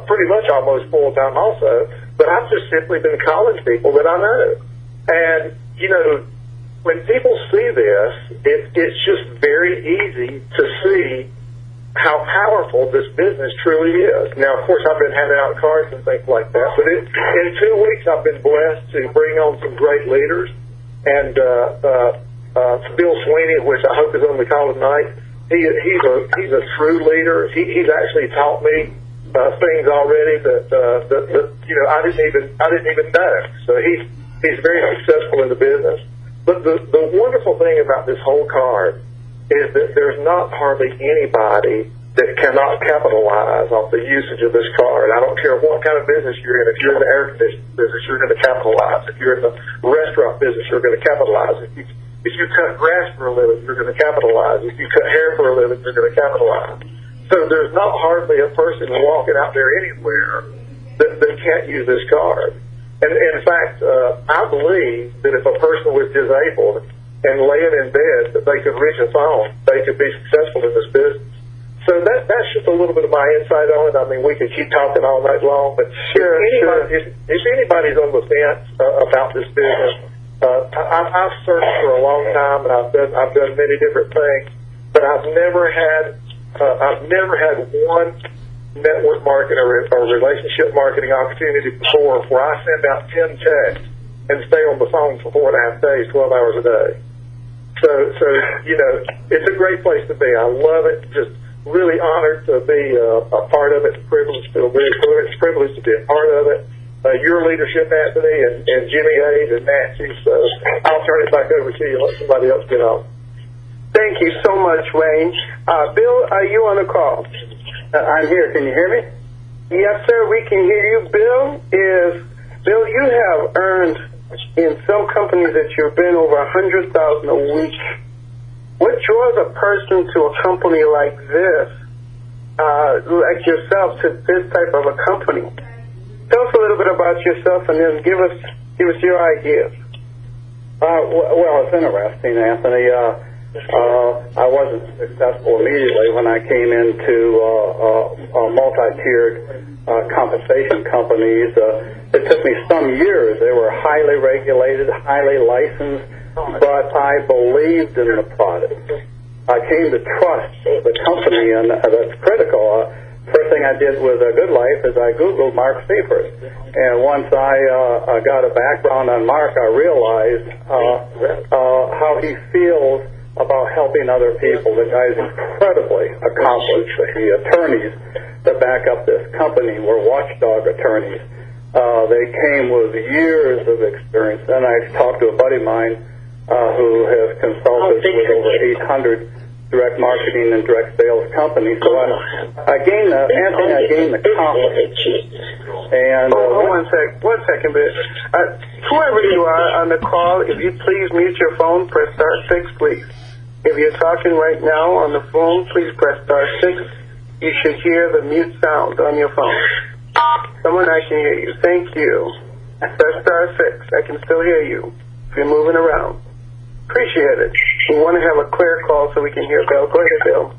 pretty much almost full time also. But I've just simply been calling people that I know. And you know, when people see this, it's just very easy to see how powerful this business truly is. Now, of course, I've been handing out cards and things like that, but in 2 weeks, I've been blessed to bring on some great leaders. And Bill Sweeney, which I hope is on the call tonight, he's a true leader. He's actually taught me things already that you know I didn't even know. So he's very successful in the business. But the wonderful thing about this whole card is that there's not hardly anybody that cannot capitalize off the usage of this card. I don't care what kind of business you're in. If you're in the air conditioning business, you're going to capitalize. If you're in the restaurant business, you're going to capitalize. If you cut grass for a living, you're going to capitalize. If you cut hair for a living, you're going to capitalize. So there's not hardly a person walking out there anywhere that can't use this card. And in fact, I believe that if a person was disabled and laying in bed, that they could reach a phone, they could be successful in this business. So that's just a little bit of my insight on it. I mean, we could keep talking all night long, but if anybody's on the fence about this business, I've searched for a long time, and I've done many different things, but I've never had one network marketing or relationship marketing opportunity before where I send out 10 texts and stay on the phone for 4.5 days, 12 hours a day. So you know, it's a great place to be. I love it. Just really honored to be a part of it. It's a privilege to be a part of it. Your leadership, Anthony, and Jimmy Hayes and Nancy. So I'll turn it back over to you. Let somebody else get on. Thank you so much, Wayne. Bill, are you on the call? I'm here. Can you hear me? Yes, sir. We can hear you. Bill, you have earned in some companies that you've been over $100,000 a week. What draws a person to a company like this, like yourself, to this type of a company? Tell us a little bit about yourself, and then give us your ideas. Well, it's interesting, Anthony. I wasn't successful immediately when I came into multi-tiered compensation companies. It took me some years. They were highly regulated, highly licensed, but I believed in the product. I came to trust the company, and that's critical. first thing I did with Goodlife is I Googled Mark Seifert. And once I got a background on Mark, I realized how he feels about helping other people. The guy's incredibly accomplished. The attorneys that back up this company were watchdog attorneys. They came with years of experience. Then I talked to a buddy of mine who has consulted with over 800 direct marketing and direct sales companies. So I gained the confidence. And one second, but whoever you are on the call, if you please mute your phone, press *6, please. If you're talking right now on the phone, please press *6. You should hear the mute sound on your phone. Someone, I can hear you. Thank you. Press *6. I can still hear you if you're moving around. Appreciate it. We want to have a clear call so we can hear Bill. Go ahead, Bill.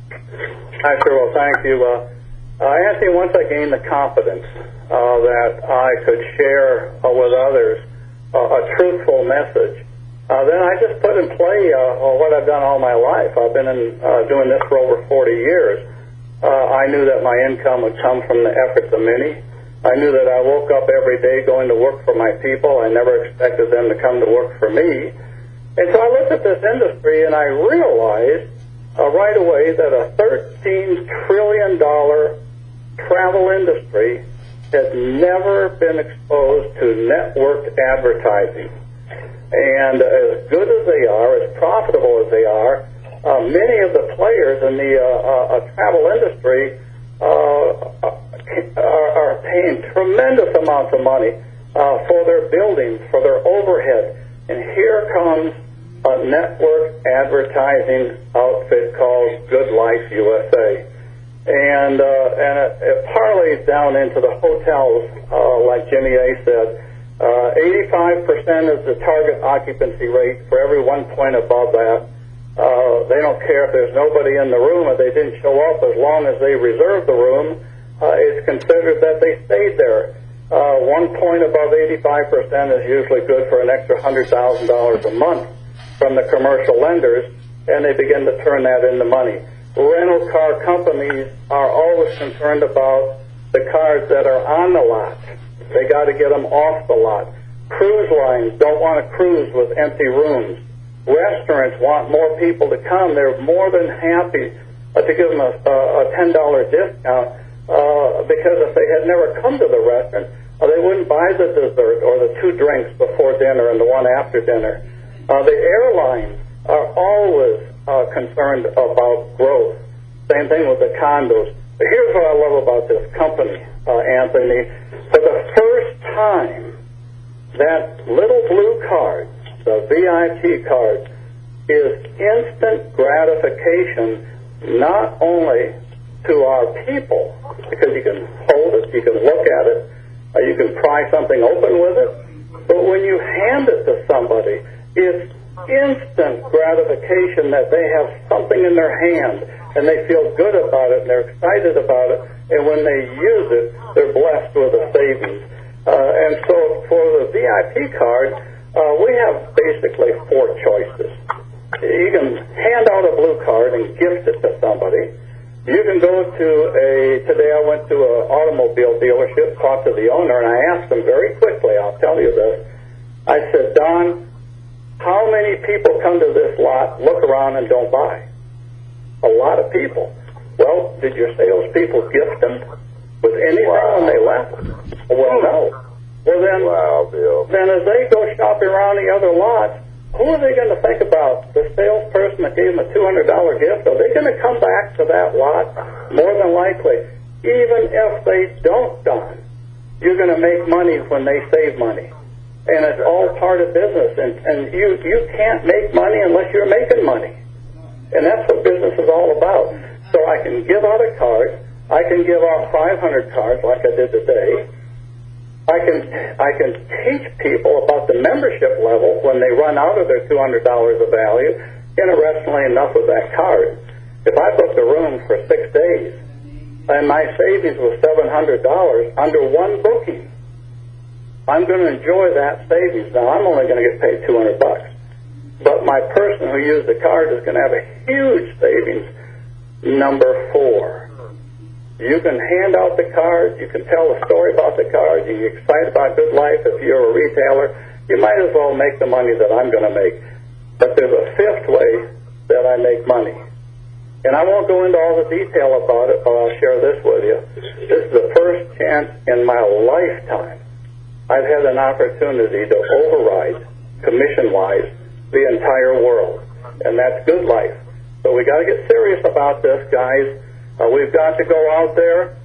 I sure will. Thank you. Anthony, once I gained the confidence that I could share with others a truthful message, then I just put in play what I've done all my life. I've been doing this for over 40 years. I knew that my income would come from the efforts of many. I knew that I woke up every day going to work for my people. I never expected them to come to work for me. And so I looked at this industry and I realized right away that a $13 trillion travel industry has never been exposed to networked advertising. And as good as they are, as profitable as they are, many of the players in the travel industry are paying tremendous amounts of money for their buildings, for their overhead. And here comes a network advertising outfit called Goodlife USA. And it parlays down into the hotels, like Jimmy A. said. 85% is the target occupancy rate. For every 1 point above that, they don't care if there's nobody in the room or they didn't show up. As long as they reserve the room, it's considered that they stayed there. 1 point above 85% is usually good for an extra $100,000 a month from the commercial lenders, and they begin to turn that into money. Rental car companies are always concerned about the cars that are on the lot. They got to get them off the lot. Cruise lines don't want to cruise with empty rooms. Restaurants want more people to come. They're more than happy to give them a $10 discount because if they had never come to the restaurant, they wouldn't buy the dessert or the 2 drinks before dinner and the one after dinner. The airlines are always concerned about growth. Same thing with the condos. But here's what I love about this company, Anthony. For the first time, that little blue card, the VIP card, is instant gratification not only to our people, because you can hold it, you can look at it, you can pry something open with it, but when you hand it to somebody, it's instant gratification that they have something in their hand and they feel good about it and they're excited about it, and when they use it, they're blessed with a savings. And so for the VIP card, we have basically 4 choices. You can hand out a blue card and gift it to somebody. You can go to today I went to an automobile dealership, talked to the owner, and I asked him very quickly, I'll tell you this, I said, Don, how many people come to this lot, look around, and don't buy? A lot of people. Well, did your salespeople gift them with anything when they left? Well, no. Well, then as they go shopping around the other lots, who are they going to think about? The salesperson that gave them a $200 gift? Are they going to come back to that lot? More than likely. Even if they don't, Don, you're going to make money when they save money. And it's all part of business. And you can't make money unless you're making money. And that's what business is all about. So I can give out a card. I can give out 500 cards like I did today. I can teach people about the membership level when they run out of their $200 of value. Interestingly enough, with that card, if I booked a room for 6 days and my savings was $700 under one booking, I'm going to enjoy that savings. Now, I'm only going to get paid $200, but my person who used the card is going to have a huge savings. Number 4, You can hand out the card. You can tell a story about the card. You get excited about Goodlife. If you're a retailer, you might as well make the money that I'm going to make. But there's a fifth way that I make money. And I won't go into all the detail about it, but I'll share this with you. This is the first chance in my lifetime I've had an opportunity to override, commission-wise, the entire world. And that's Goodlife. So we got to get serious about this, guys. We've got to go out there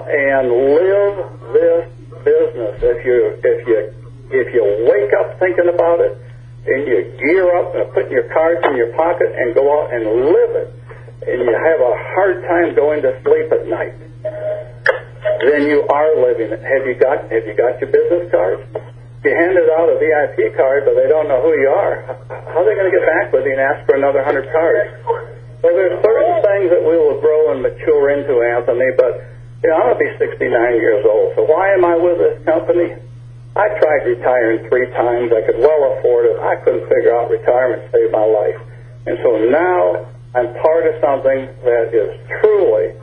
and live this business. If you wake up thinking about it, and you gear up and put your cards in your pocket and go out and live it, and you have a hard time going to sleep at night, then you are living it. Have you got your business cards? You handed out a VIP card, but they don't know who you are. How are they going to get back with you and ask for another 100 cards? So there's certain things that we will grow and mature into, Anthony, but I'm going to be 69 years old. So why am I with this company? I tried retiring 3 times. I could well afford it. I couldn't figure out retirement saved my life. And so now I'm part of something that is truly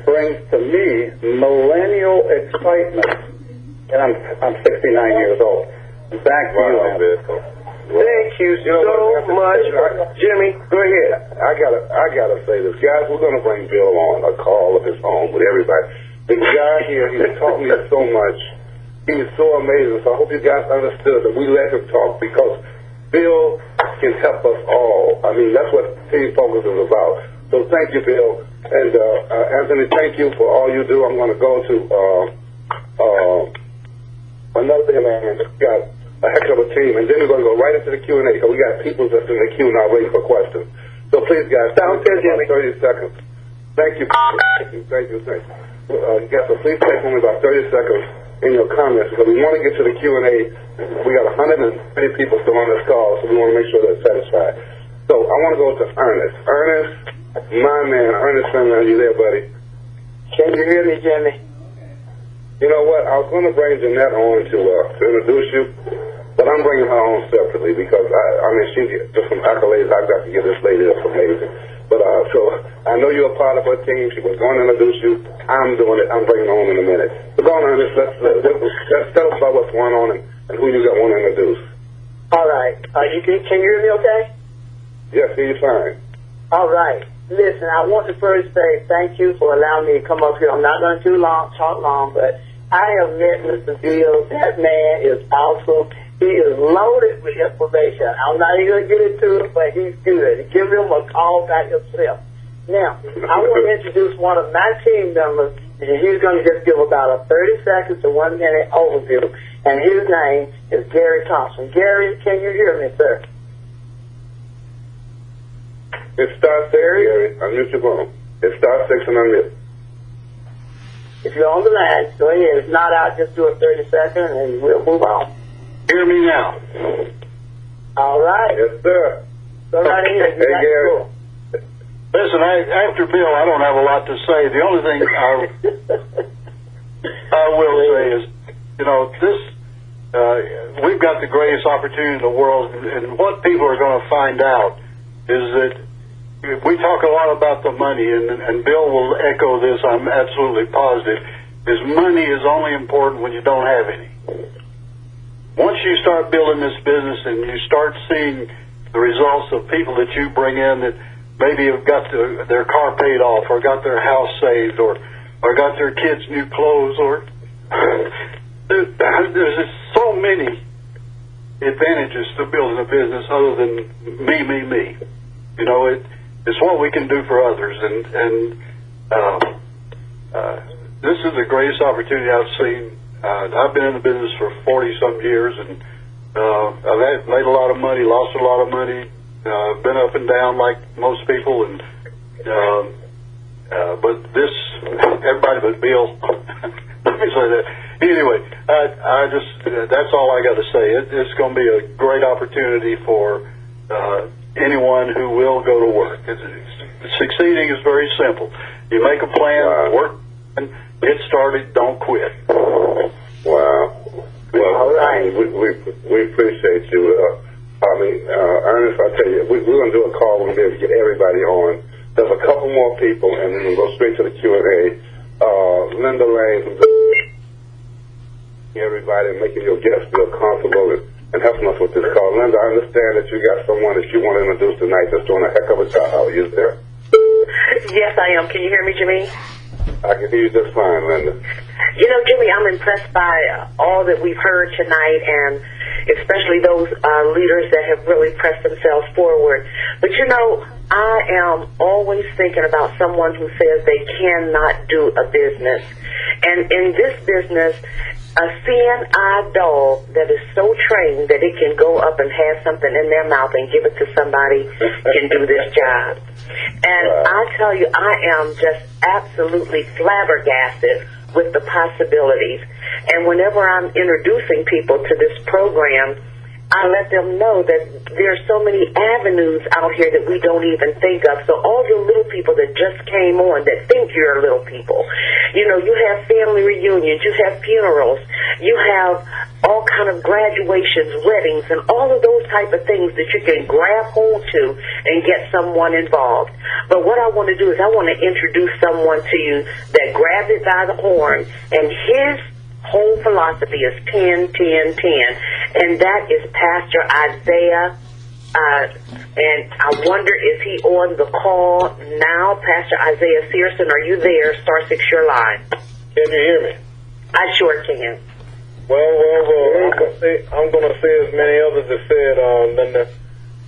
brings to me millennial excitement. And I'm 69 years old. Back to you, Anthony. Thank you so much. Jimmy, go ahead. I gotta say this. Guys, we're gonna bring Bill on a call of his own with everybody. The guy here, he taught me so much. He's so amazing. So I hope you guys understood that we let him talk because Bill can help us all. I mean, that's what Team Focus is about. So thank you, Bill. And Anthony, thank you for all you do. I'm going to go to another thing, man. It's got a heck of a team. And then we're going to go right into the Q&A because we got people that's in the queue now waiting for questions. So please, guys, Sounds good, Jimmy. 30 seconds. Thank you. Thank you. Yes, so please take only about 30 seconds in your comments because we want to get to the Q&A. We got 130 people still on this call, so we want to make sure they're satisfied. So I want to go to Ernest. Ernest, my man, Ernest Finley, are you there, buddy? Can you hear me, Jimmy? You know what? I was going to bring Jeanette on to introduce you, but I'm bringing her on separately because, she just some accolades I got to give this lady that's amazing. But so I know you're a part of her team. She was going to introduce you. I'm doing it. I'm bringing her on in a minute. So go on, Ernest. Let's tell us about what's going on and who you got want to introduce. All right. Can you hear me okay? Yes, hear you fine. All right. Listen, I want to first say thank you for allowing me to come up here. I'm not going to talk long, but I have met Mr. Bill. That man is awesome. He is loaded with information. I'm not even going to get into it, but he's good. Give him a call back yourself. Now, I want to introduce one of my team members, and he's going to just give about a 30 seconds to 1 minute overview, and his name is Gary Thompson. Gary, can you hear me, sir? It starts there, Gary. Unmute your phone. It starts 6 and unmute. If you're on the line, go ahead. If not, I'll just do a 30 second, and we'll move on. Hear me now. All right. Yes, sir. Go right ahead. Hey, Gary. Cool. Listen, after Bill, I don't have a lot to say. The only thing I will say is, we've got the greatest opportunity in the world, and what people are going to find out is that we talk a lot about the money, and Bill will echo this, I'm absolutely positive, is money is only important when you don't have any. Once you start building this business and you start seeing the results of people that you bring in that maybe have got their car paid off or got their house saved or got their kids new clothes or there's just so many advantages to building a business other than me. It's what we can do for others, and this is the greatest opportunity I've seen. I've been in the business for 40-some years, and I've made a lot of money, lost a lot of money, been up and down like most people, and but this, everybody but Bill, let me say that. Anyway, that's all I got to say. It's going to be a great opportunity for anyone who will go to work. Succeeding is very simple. You make a plan, work, and get started, don't quit. Wow. Well, all right. We appreciate you. Ernest, I tell you, we're going to do a call. We're going to be able to get everybody on. There's a couple more people, and then we'll go straight to the Q&A. Linda Lane, who's everybody and making your guests feel comfortable and helping us with this call. Linda, I understand that you got someone that you want to introduce tonight that's doing a heck of a job. Are you there? Yes, I am. Can you hear me, Jimmy? I can hear you just fine, Linda. You know, Jimmy, I'm impressed by all that we've heard tonight, and especially those leaders that have really pressed themselves forward. But, you know, I am always thinking about someone who says they cannot do a business. And in this business, a seeing eye dog that is so trained that it can go up and have something in their mouth and give it to somebody can do this job. And I tell you, I am just absolutely flabbergasted with the possibilities. And whenever I'm introducing people to this program, I let them know that there are so many avenues out here that we don't even think of. So all your little people that just came on that think you're little people, you know, you have family reunions, you have funerals, you have all kind of graduations, weddings, and all of those type of things that you can grab hold to and get someone involved. But what I want to do is I want to introduce someone to you that grabbed it by the horn, and his whole philosophy is 10, 10, 10, and that is Pastor Isaiah. And I wonder, is he on the call now? Pastor Isaiah Searson, are you there? Star 6, your line. Can you hear me? I sure can. Well, I'm going to say as many others have said.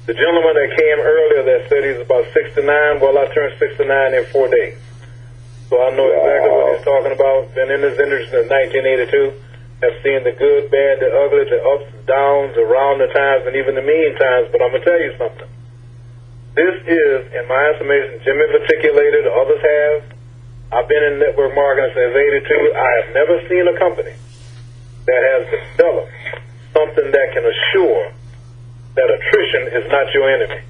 The gentleman that came earlier that said he's about 69, well, I turned 69 in 4 days. So I know exactly what he's talking about. Been in this industry since 1982. Have seen the good, bad, the ugly, the ups and downs, around the times, and even the mean times. But I'm going to tell you something. This is, in my estimation, Jimmy articulated, others have. I've been in network marketing since 82. I have never seen a company that has developed something that can assure that attrition is not your enemy.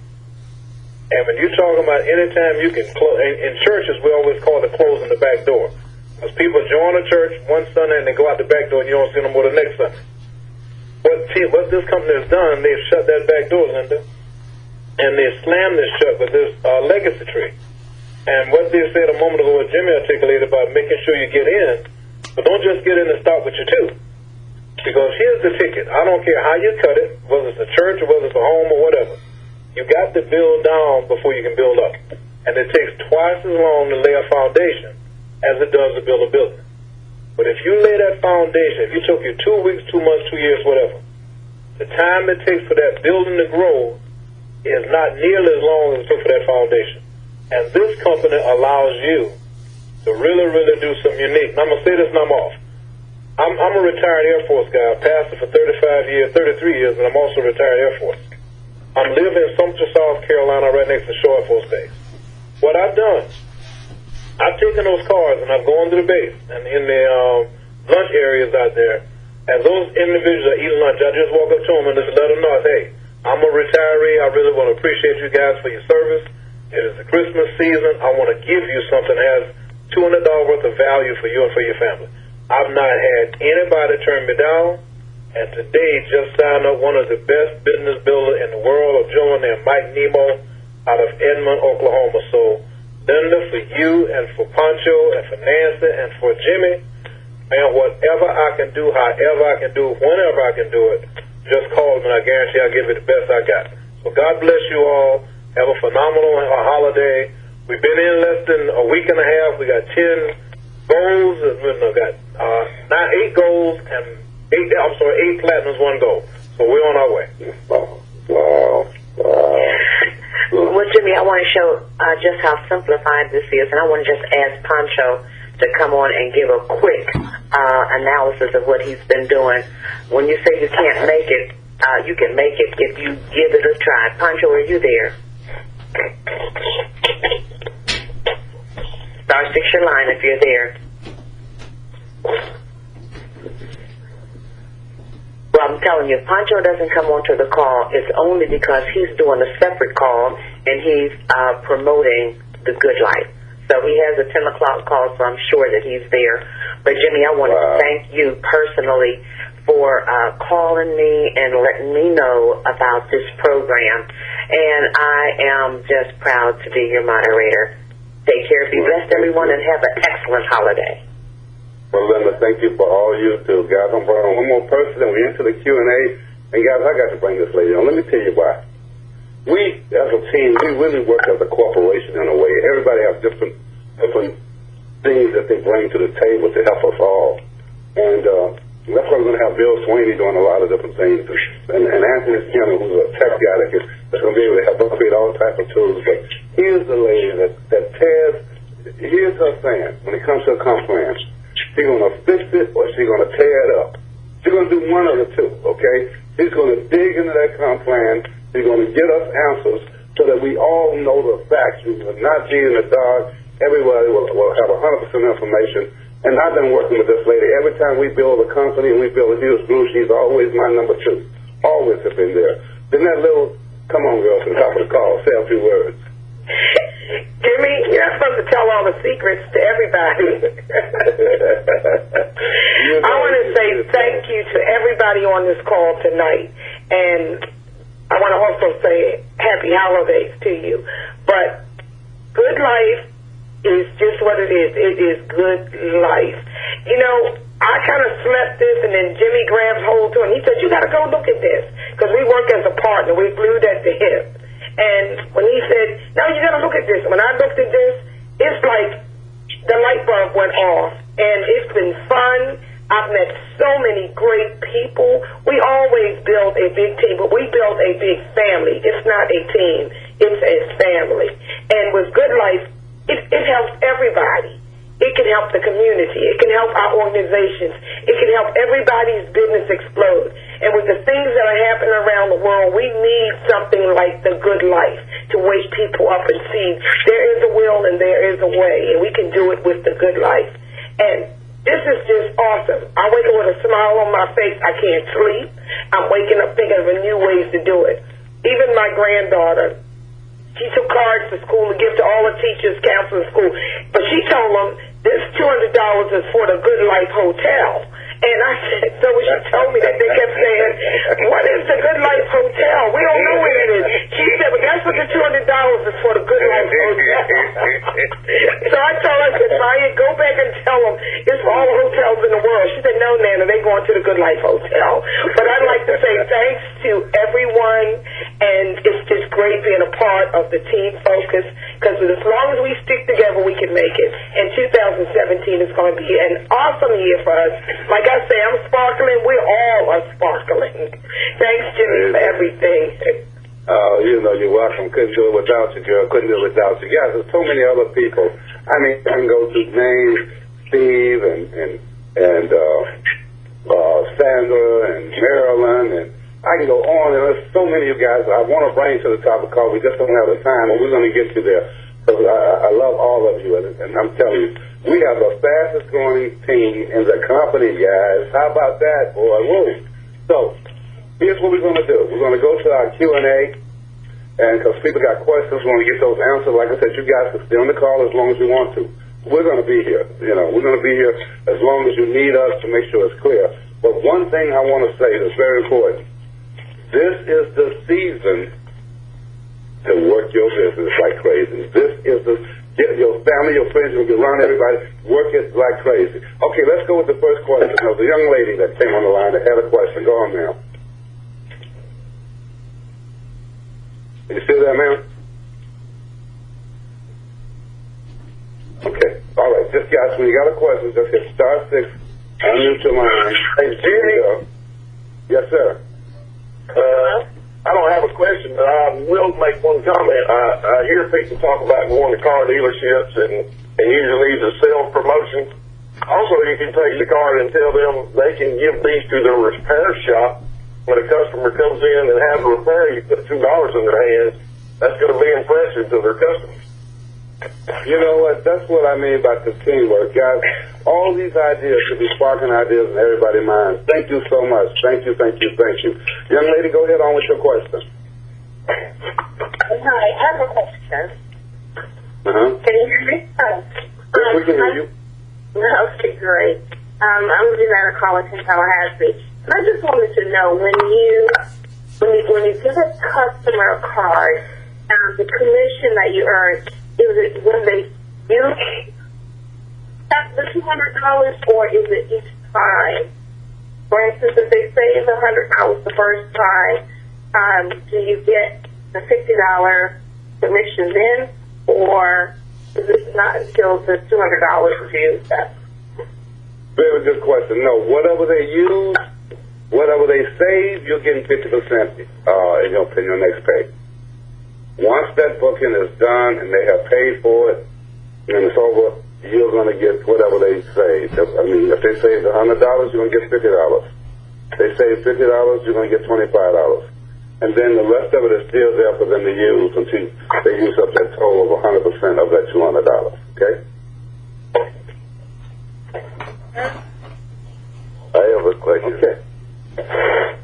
And when you're talking about any time you can close, in churches we always call it closing the back door. Because people join a church one Sunday and they go out the back door and you don't see them more the next Sunday. What this company has done, they've shut that back door, Linda, and they've slammed it shut with this legacy tree. And what they said a moment ago, what Jimmy articulated about making sure you get in, but don't just get in and stop with your two. Because here's the ticket. I don't care how you cut it, whether it's a church or whether it's a home or whatever. You got to build down before you can build up. And it takes twice as long to lay a foundation as it does to build a building. But if you lay that foundation, if you took you 2 weeks, 2 months, 2 years, whatever, the time it takes for that building to grow is not nearly as long as it took for that foundation. And this company allows you to really, really do something unique. And I'm going to say this and I'm off. I'm a retired Air Force guy. I pastor for 33 years, and I'm also a retired Air Force. I'm living in Sumter, South Carolina, right next to Shore Air Force Base. What I've done, I've taken those cars and I've gone to the base and in the lunch areas out there. As those individuals are eating lunch, I just walk up to them and just let them know, hey, I'm a retiree. I really want to appreciate you guys for your service. It is the Christmas season. I want to give you something that has $200 worth of value for you and for your family. I've not had anybody turn me down. And today, just signed up one of the best business builders in the world, a gentleman named Mike Nemo out of Edmond, Oklahoma. So, Linda, for you and for Pancho and for Nancy and for Jimmy, man, whatever I can do, however I can do, whenever I can do it, just call me and I guarantee I'll give you the best I got. So God bless you all. Have a phenomenal holiday. We've been in less than a week and a half. We got 10 goals. We got 8 goals and 8 platinums, 1 gold. So we're on our way. Wow. Well, Jimmy, I want to show just how simplified this is, and I want to just ask Pancho to come on and give a quick analysis of what he's been doing. When you say you can't make it, you can make it if you give it a try. Pancho, are you there? Star 6 your line if you're there. Well, I'm telling you, if Pancho doesn't come onto the call, it's only because he's doing a separate call and he's promoting the Goodlife. So he has a 10 o'clock call, so I'm sure that he's there. But, Jimmy, I want to thank you personally for calling me and letting me know about this program. And I am just proud to be your moderator. Take care, be blessed, everyone, and have an excellent holiday. Well, Linda, thank you for all you do, guys. I'm bringing on one more person, and we're into the Q&A. And, guys, I got to bring this lady on. Let me tell you why. We, as a team, we really work as a corporation in a way. Everybody has different things that they bring to the table to help us all. And that's why we're going to have Bill Sweeney doing a lot of different things. And Anthony Skinner, who's a tech guy that's going to be able to help us create all types of tools. But here's the lady that tears, here's her saying, when it comes to a comp plan, she's going to fix it or she's going to tear it up. She's going to do one of the two, okay? She's going to dig into that comp plan. She's going to get us answers so that we all know the facts. We will not be in the dark. Everybody will have 100% information. And I've been working with this lady. Every time we build a company and we build a huge group, she's always my number two. Always have been there. Then that little, come on, girl, from the top of the call, say a few words. Jimmy, you're not supposed to tell all the secrets to everybody. I want to say thank you to everybody on this call tonight. And I want to also say happy holidays to you. But Goodlife is just what it is. It is good life. You know, I kind of slept this, and then Jimmy grabs hold to it, and he said, you got to go look at this, because we work as a partner. We're glued at the hip. And when he said, no, you got to look at this, when I looked at this, it's like the light bulb went off, and it's been fun. I've met so many great people. We always build a big team, but we build a big family. It's not a team. It's a family. And with Goodlife, it helps everybody. It can help the community. It can help our organizations. It can help everybody's business explode. And with the things that are happening around the world, we need something like the Goodlife to wake people up and see there is a will and there is a way, and we can do it with the Goodlife. And this is just awesome. I wake up with a smile on my face. I can't sleep. I'm waking up thinking of new ways to do it. Even my granddaughter, she took cards to school to give to all the teachers, counselors, school. But she told them, this $200 is for the Goodlife Hotel. And I said, so when she told me that, they kept saying, what is the Goodlife Hotel? We don't know what it is. She said, but that's what the $200 is for, the Goodlife Hotel. So I told her, I said, Maya, go back and tell them it's for all the hotels in the world. She said, no, Nana, they're going to the Goodlife Hotel. But I'd like to say thanks to everyone, and it's just great being a part of the team focus, because as long as we stick together, we can make it. And 2017 is going to be an awesome year for us. Like I say, I'm sparkling. We all are sparkling. Thanks, Jimmy, for everything. You know, you're welcome. Couldn't do it without you, girl. Couldn't do it without you. Guys, there's so many other people. I mean, I can go through names, Steve and Sandra and Marilyn, and I can go on. And there's so many of you guys I want to bring to the top of the call. We just don't have the time, but we're going to get you there. So I love all of you, and I'm telling you, we have the fastest growing team in the company, guys. How about that, boy? Woo. So here's what we're going to do. We're going to go to our Q&A, and because people got questions, we want to get those answered. Like I said, you guys can stay on the call as long as you want to. We're going to be here. You know, we're going to be here as long as you need us to make sure it's clear. But one thing I want to say that's very important. This is the season to work your business like crazy. This is your family, your friends, you'll be around everybody, work it like crazy. Okay, let's go with the first question. There was a young lady that came on the line that had a question. Go on, ma'am. You still there, ma'am? Okay, all right. Just guys, when you got a question, just hit *6, unmute your line. Hey, Jimmy. Yes, sir. I don't have a question, but I will make one comment. I hear people talk about going to car dealerships and usually the sales promotion. Also, you can take the card and tell them they can give these to the repair shop. When a customer comes in and has a repair, you put $2 in their hands. That's going to be impressive to their customers. You know what? That's what I mean by the teamwork, guys. All these ideas should be sparking ideas in everybody's minds. Thank you so much. Thank you, thank you, thank you. Young lady, go ahead on with your question. Hi, I have a question. Can you hear me? Yes, we can hear you. Okay, great. I'm Janetta calling from Tallahassee. And I just wanted to know when you give a customer a card, the commission that you earn, is it when they use that the $200, or is it each time? For instance, if they save $100 the first time, do you get the $50 commission then, or is it not until the $200 is used? Very good question. No, whatever they use, whatever they save, you're getting 50% in your next pay. Once that booking is done and they have paid for it and it's over, you're going to get whatever they save. I mean, if they save $100, you're going to get $50. If they save $50, you're going to get $25. And then the rest of it is still there for them to use until they use up that total of 100% of that $200. Okay? I have a question.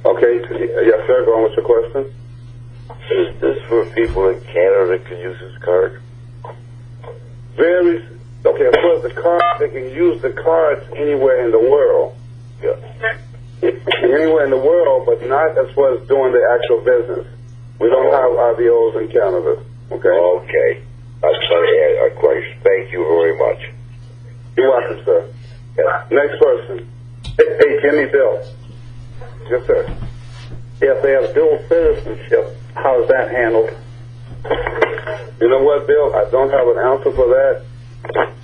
Okay. Yes, sir. Go on with your question. Is this for people in Canada that can use this card? Okay, as far as the card, they can use the cards anywhere in the world. Yeah. Anywhere in the world, but not as far as doing the actual business. We don't have RBOs in Canada. Okay? Okay. That's a question. Thank you very much. You're welcome, sir. Yeah. Next person. Hey, Jimmy, Bill. Yes, sir. If they have dual citizenship, how's that handled? You know what, Bill? I don't have an answer for that.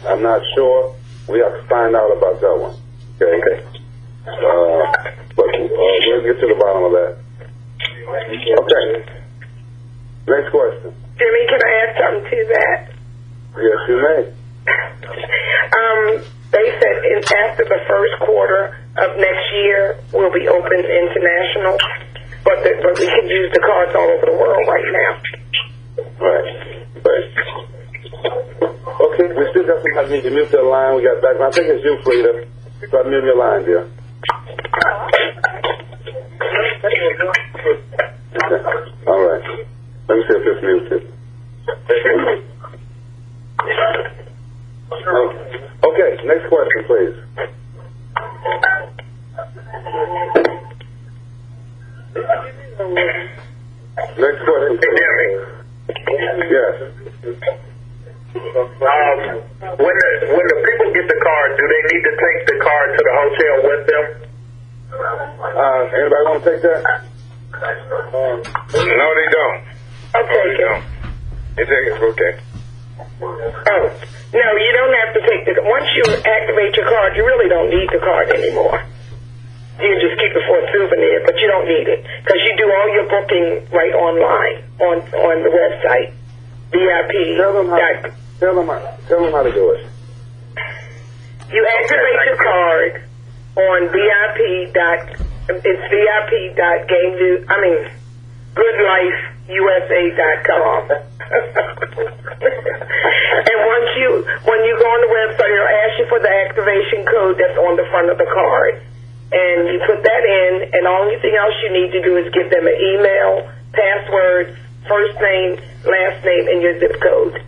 I'm not sure. We have to find out about that one. Okay? But we'll get to the bottom of that. Okay. Next question. Jimmy, can I add something to that? Yes, you may. They said after the first quarter of next year, we'll be open international, but we can use the cards all over the world right now. Right. Okay, we still got some. I need to mute that line. We got background. I think it's you, Frida. So I mute your line, dear. Okay. All right. Let me see if it's muted. Okay, next question, please. Next question, please. Yes. When the people get the card, do they need to take the card to the hotel with them? Anybody want to take that? No, they don't. Okay. They don't. They take it. Okay. Oh, no, you don't have to take the. Once you activate your card, you really don't need the card anymore. You can just keep it for a souvenir, but you don't need it because you do all your booking right online on the website. VIP. Tell them how to do it. You activate your card on goodlifeusa.com. And when you go on the website, it'll ask you for the activation code that's on the front of the card. And you put that in, and the only thing else you need to do is give them an email, password, first name, last name, and your zip code.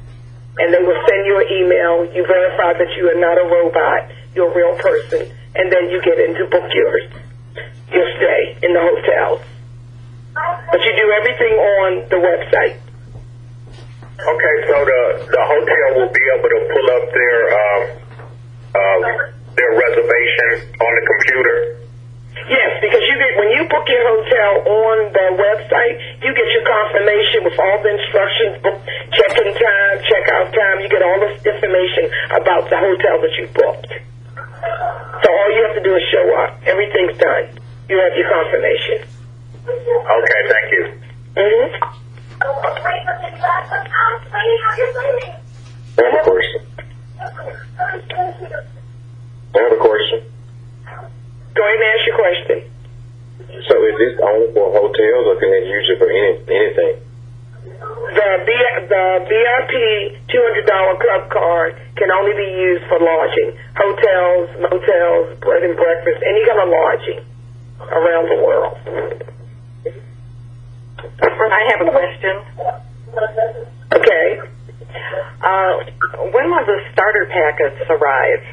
And they will send you an email. You verify that you are not a robot. You're a real person. And then you get in to book your stay in the hotels. But you do everything on the website. Okay, so the hotel will be able to pull up their reservation on the computer. Yes, because when you book your hotel on the website, you get your confirmation with all the instructions, check-in time, check-out time. You get all this information about the hotel that you booked. So all you have to do is show up. Everything's done. You have your confirmation. Okay, thank you. Mm-hmm. I have a question. Go ahead and ask your question. So is this only for hotels, or can they use it for anything? The VIP $200 club card can only be used for lodging. Hotels, motels, bed and breakfast, any kind of lodging around the world. I have a question. Okay. When will the starter packets arrive?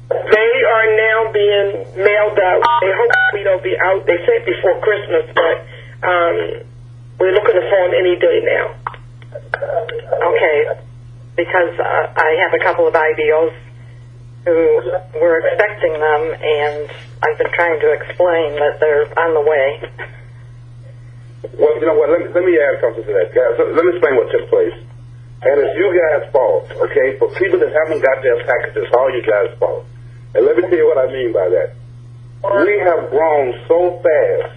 They are now being mailed out. They hopefully they'll be out. They said before Christmas, but we're looking for them any day now. Okay, because I have a couple of IBOs who we're expecting them, and I've been trying to explain that they're on the way. Well, you know what? Let me add something to that, guys. Let me explain what took place. And it's you guys' fault, okay? For people that haven't got their packages, it's all you guys' fault. And let me tell you what I mean by that. We have grown so fast.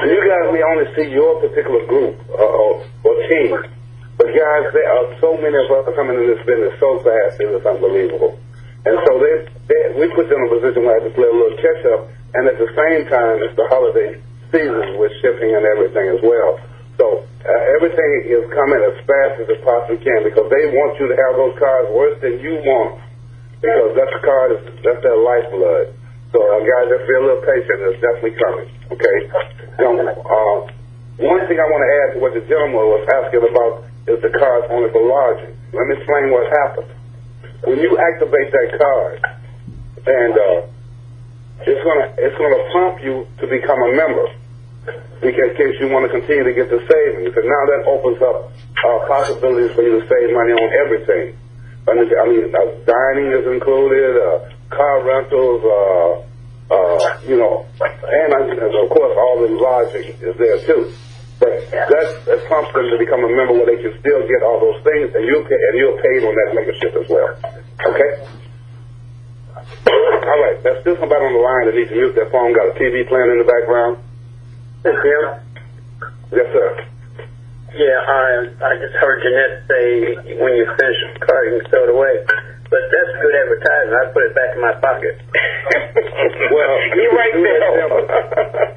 You guys may only see your particular group or team. But guys, there are so many of us coming in this business so fast, it is unbelievable. And so we put them in a position where I have to play a little catch up, and at the same time, it's the holiday season with shipping and everything as well. So everything is coming as fast as it possibly can because they want you to have those cars worse than you want them. Because that's their lifeblood. So guys, just be a little patient. It's definitely coming. Okay. Now, one thing I want to add to what the gentleman was asking about is the card only for lodging. Let me explain what happens. When you activate that card, and it's gonna prompt you to become a member in case you want to continue to get the savings. And now that opens up possibilities for you to save money on everything. I mean, dining is included, car rentals, and of course all the lodging is there too. But that prompts them to become a member where they can still get all those things, and you're paid on that membership as well. Okay? All right. There's still somebody on the line that needs to mute their phone. Got a TV playing in the background. Yes, Jim? Yes, sir. Yeah, I just heard Jeanette say when you finish the car, you can throw it away. But that's good advertising. I put it back in my pocket. Well, you're right there.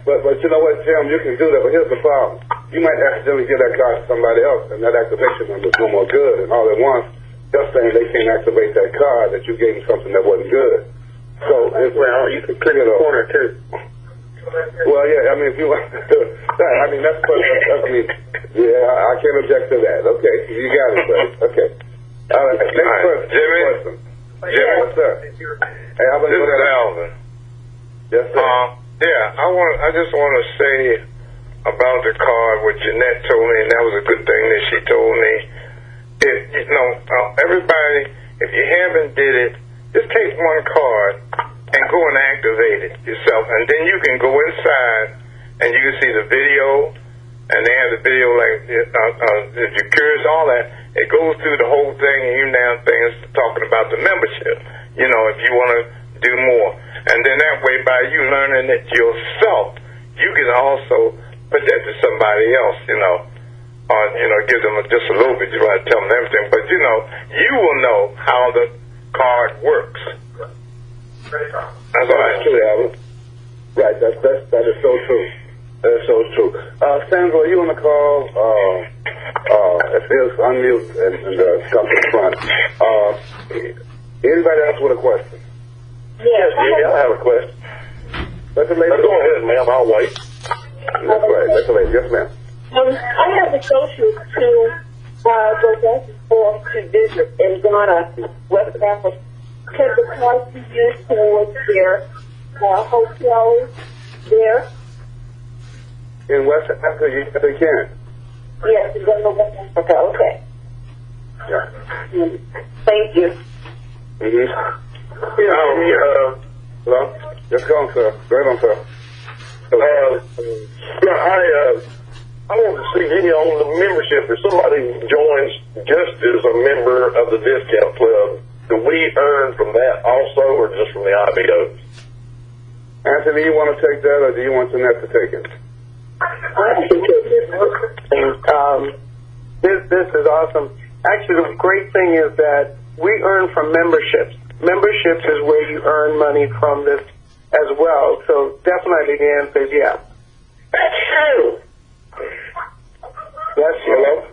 But you know what, Tim? You can do that, but here's the problem. You might accidentally give that car to somebody else, and that activation number is no more good. And all at once, they're saying they can't activate that car that you gave them something that wasn't good. So, you can click the corner too. Well, yeah, I mean, if you want to do that, I mean, I can't object to that. Okay, you got it, buddy. Okay. All right, next question. Jimmy? Jimmy, what's up? Hey, how about this is Alvin. Yes, sir. I just want to say about the card, what Jeanette told me, and that was a good thing that she told me. Everybody, if you haven't did it, just take one card and go and activate it yourself, and then you can go inside and you can see the video, and they have the video like if you're curious, all that. It goes through the whole thing, and even down things talking about the membership. You know, if you want to do more, and then that way, by you learning it yourself, you can also put that to somebody else. Give them just a little bit. You don't have to tell them everything, but you will know how the card works. That's all that's true, Alvin. Right, that is so true. That is so true. Sandra, are you on the call? It says unmute and come to the front. Anybody else with a question? Yes, I have a question. Let the lady go ahead, ma'am. I'll wait. That's right. Let the lady. Yes, ma'am. I have the social to go back and forth to visit in Ghana, West Africa. Can the cost be used towards their hotels there? In West Africa, yes, they can. Yes, in West Africa. Okay. Yeah. Thank you. Hello? Yes, go on, sir. Go on, sir. I want to see any on the membership. If somebody joins just as a member of the discount club, do we earn from that also, or just from the IBOs? Anthony, you want to take that, or do you want Jeanette to take it? This is awesome. Actually, the great thing is that we earn from memberships. Memberships is where you earn money from this as well. So definitely the answer is yeah. That's true. Yes, hello?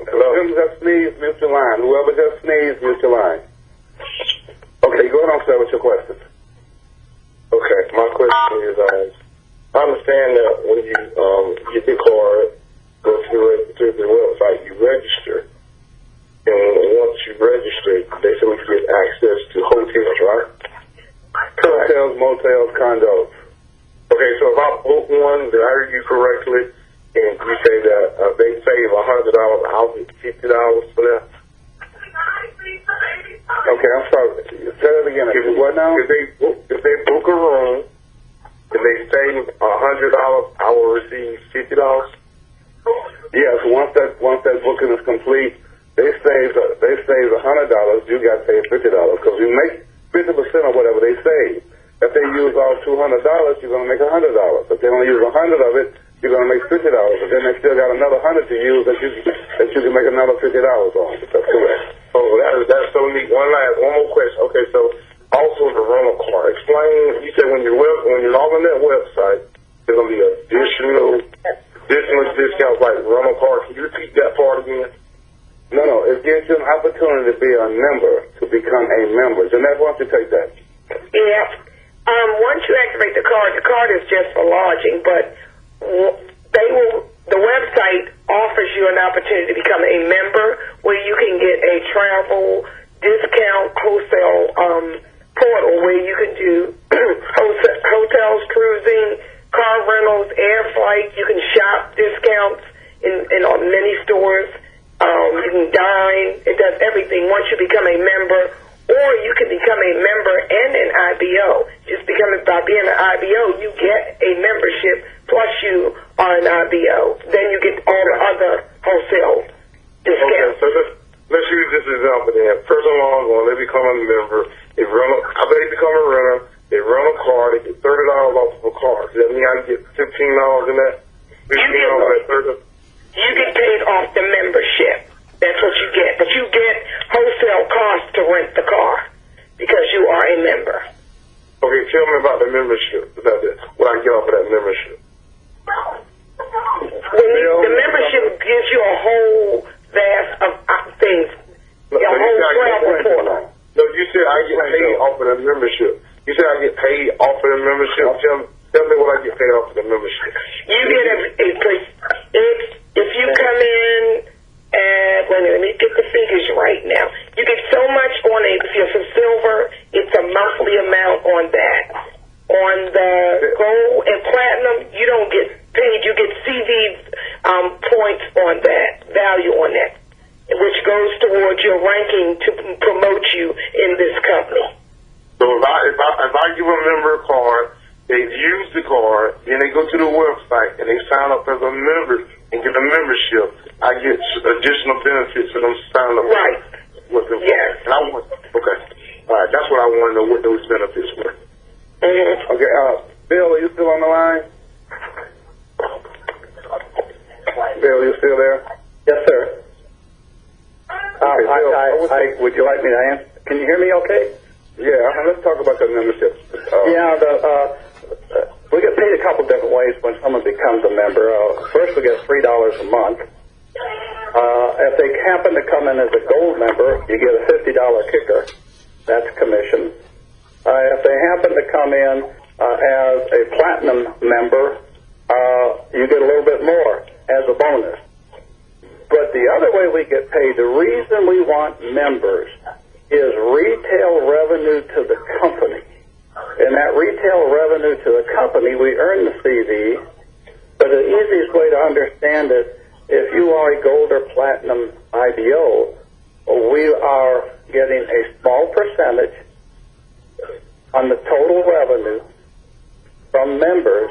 Hello? Whoever just sneezed, mute your line. Whoever just sneezed, mute your line. Okay, go on, sir, with your question. Okay, my question is, I understand that when you get the card, go to the website, you register. And once you register, they say we can get access to hotels, right? Hotels, motels, condos. Okay, so if I book one, did I hear you correctly? And you say that they save $100, I'll get $50 for that? Okay, I'm sorry. Say that again. What now? If they book a room, if they save $100, I will receive $50. Yes, once that booking is complete, they save $100. You got to pay $50 because you make 50% of whatever they save. If they use all $200, you're going to make $100. If they only use 100 of it, you're going to make $50. But then they still got another 100 to use that you can make another $50 on. That's correct. Oh, that's so neat. One more question. Okay, so also the rental car. Explain. You said when you log on that website, there's going to be additional discounts like rental car. Can you repeat that part again? No, it gives you an opportunity to be a member, to become a member. Jeanette, why don't you take that? Yeah. Once you activate the card is just for lodging, but the website offers you an opportunity to become a member where you can get a travel discount wholesale portal where you can do hotels, cruising, car rentals, air flights. You can shop discounts in many stores. You can dine. It does everything once you become a member. Or you can become a member and an IBO. Just by being an IBO, you get a membership, plus you are an IBO. Then you get all the other wholesale discounts. Okay, so let's use this example then. First of all, they become a member. They become a renter. They rent a car. They get $30 off of a car. Does that mean I get $15 in that? You get paid off the membership. That's what you get. But you get wholesale costs to rent the car because you are a member. Okay, tell me about the membership. What I get off of that membership. The membership gives you a whole vast of things. No, you said I get paid off of the membership. You said I get paid off of the membership. Tell me what I get paid off of the membership. You get if you come in. Let me get the figures right now. You get so much on if you're some silver, it's a monthly amount on that. On the gold and platinum, you don't get paid. You get CV points on that, value on that, which goes towards your ranking to promote you in this company. So if I give a member a card, they use the card, then they go to the website and they sign up as a member and get a membership, I get additional benefits for them signing up. Right. With them. Yes. Okay. All right. That's what I want to know, what those benefits were. Mm-hmm. Okay. Bill, are you still on the line? Bill, are you still there? Yes, sir. Would you like me to answer? Can you hear me okay? Yeah, let's talk about the membership. We get paid a couple different ways when someone becomes a member. First, we get $3 a month. If they happen to come in as a gold member, you get a $50 kicker. That's commission. If they happen to come in as a platinum member, you get a little bit more as a bonus. But the other way we get paid, the reason we want members is retail revenue to the company. And that retail revenue to the company, we earn the CV. But the easiest way to understand it, if you are a gold or platinum IBO, we are getting a small percentage on the total revenue from members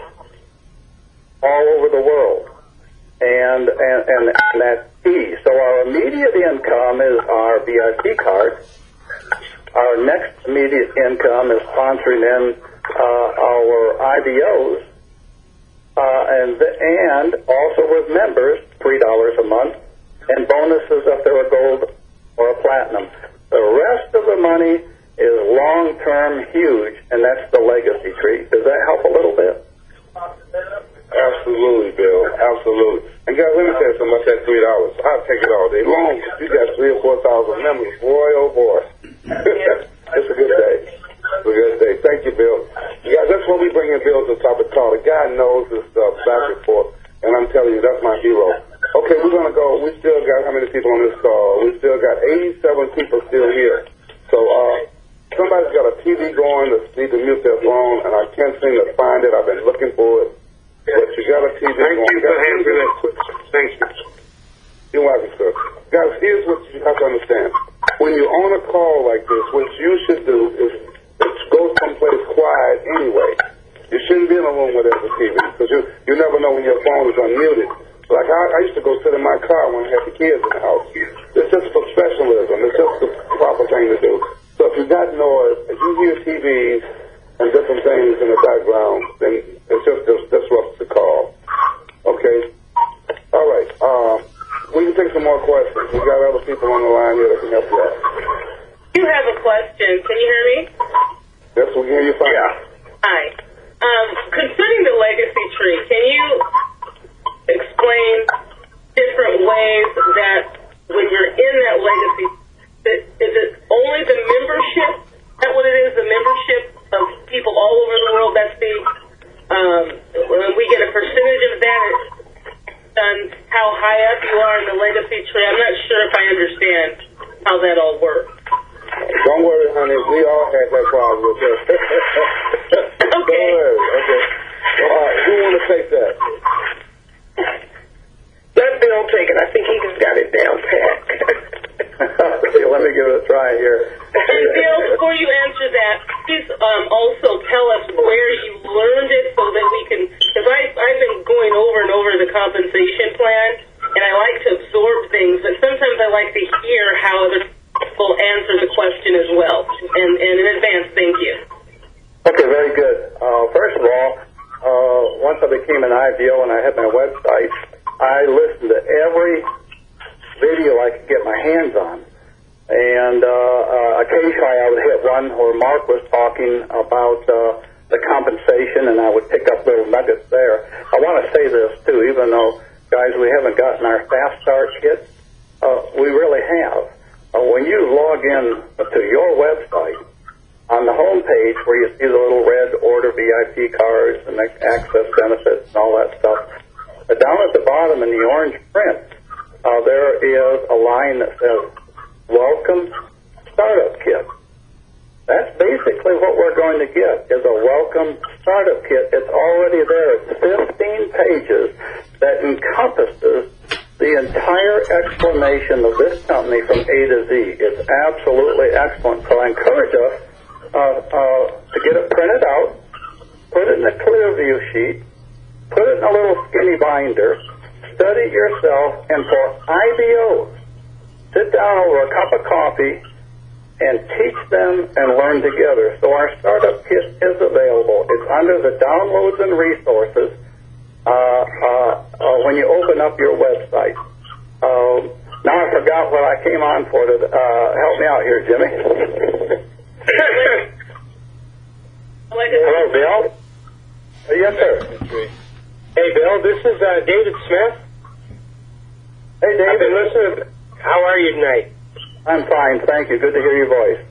all over the world. And that's key. So our immediate income is our VIP card. Our next immediate income is sponsoring in our IBOs, and also with members, $3 a month, and bonuses if they're a gold or a platinum. The rest of the money is long-term huge, and that's the legacy tree. Does that help a little bit? Absolutely, Bill. Absolutely. And guys, let me tell you something about that $3. I'll take it all day long. You got 3,000 or 4,000 members. Boy, oh boy. It's a good day. It's a good day. Thank you, Bill. Yeah, that's when we bring in Bill to the top of the call. The guy knows this stuff back and forth, and I'm telling you, that's my hero. Okay, we're going to go. We still got how many people on this call? We still got 87 people still here. So somebody's got a TV going that needs to mute their phone, and I can't seem to find it. I've been looking for it. But you got a TV going. Thank you for answering that question. Thank you. You're welcome, sir. Guys, here's what you have to understand. When you're on a call like know when your phone is unmuted. Like I used to go sit in my car when I had the kids in the house. It's just professionalism. It's just the proper thing to do. So if you got noise, if you hear TVs and different things in the background, then it's just disrupts the call. Okay? All right. We can take some more questions. We got other people on the line here that can help you out. You have a question. Can you hear me? Yes, we can hear you fine. Yeah. Hi. Concerning the legacy tree, can you explain different ways that when you're in that legacy, is it only the membership? Is that what it is? The membership of people all over the world? That's the when we get a percentage of that on how high up you are in the legacy tree. I'm not sure if I understand how that all works. Don't worry, honey. We all had that problem with this. Okay. Don't worry. Okay. Who want to take that? Let Bill take it. I think he just got it down pat. Let me give it a try here. And Bill, before you answer that, please also tell us where you learned it so that we can, because I've been going over and over the compensation plan, and I like to absorb things, but sometimes I like to hear how other people answer the question as well. And in advance, thank you. Okay, very good. First of all, once I became an IBO and I had my website, I listened to every video I could get my hands on. And occasionally I would hit one where Mark was talking about the compensation, and I would pick up little nuggets there. I want to say this, too, even though, guys, we haven't gotten our Fast Start kit, we really have. When you log in to your website, on the home page where you see the little red order VIP cards and access benefits and all that stuff, down at the bottom in the orange print, there is a line that says, Welcome Startup Kit. That's basically what we're going to get, is a Welcome Startup Kit. It's already there. It's 15 pages that encompasses the entire explanation of this company from A to Z. It's absolutely excellent. So I encourage us to get it printed out, put it in a clear view sheet, put it in a little skinny binder, study it yourself, and for IBOs, sit down over a cup of coffee and teach them and learn together. So our startup kit is available. It's under the downloads and resources when you open up your website. Now I forgot what I came on for. To help me out here, Jimmy. Hello, Bill. Yes, sir. Hey, Bill, this is David Smith. Hey, David. I've been listening. How are you tonight? I'm fine, thank you. Good to hear your voice.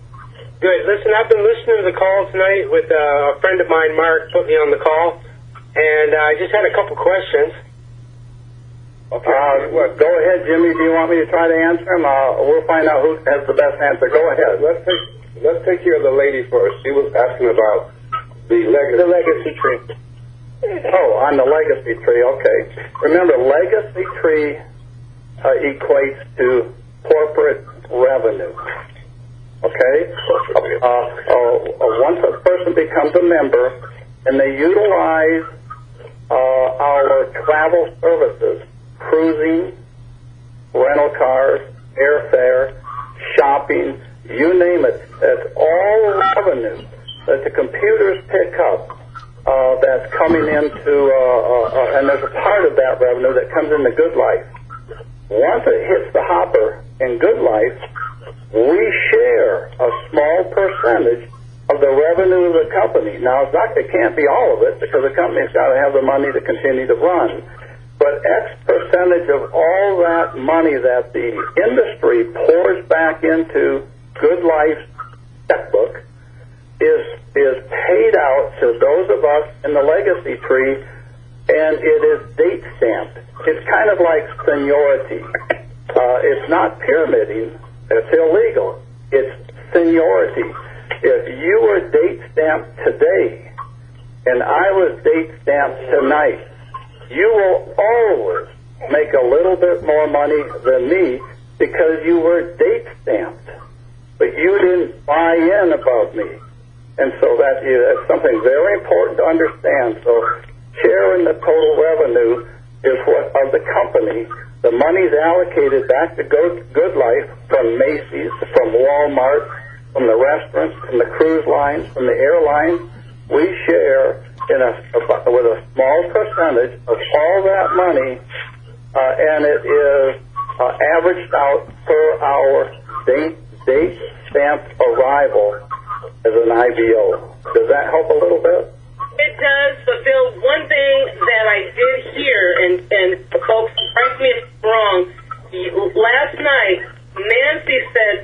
Good. Listen, I've been listening to the call tonight with a friend of mine, Mark, put me on the call, and I just had a couple questions. Okay. Go ahead, Jimmy. Do you want me to try to answer them? We'll find out who has the best answer. Go ahead. Let's take care of the lady first. She was asking about the legacy tree. Oh, on the legacy tree, okay. Remember, legacy tree equates to corporate revenue. Okay? Once a person becomes a member and they utilize our travel services, cruising, rental cars, airfare, shopping, you name it, that's all revenue that the computers pick up. That's coming into, and there's a part of that revenue that comes into Goodlife. Once it hits the hopper in Goodlife, we share a small percentage of the revenue of the company. Now, it can't be all of it because the company's got to have the money to continue to run. But X percentage of all that money that the industry pours back into Goodlife's checkbook is paid out to those of us in the legacy tree, and it is date stamped. It's kind of like seniority. It's not pyramiding. It's illegal. It's seniority. If you were date stamped today and I was date stamped tonight, you will always make a little bit more money than me because you were date stamped, but you didn't buy in above me. And so that's something very important to understand. So sharing the total revenue company, the money's allocated back to Goodlife from Macy's, from Walmart, from the restaurants, from the cruise lines, from the airlines. We share with a small percentage of all that money, and it is averaged out per our date stamped arrival as an IBO. Does that help a little bit? It does, but Bill, one thing that I did hear, and folks, correct me if I'm wrong, last night, Nancy said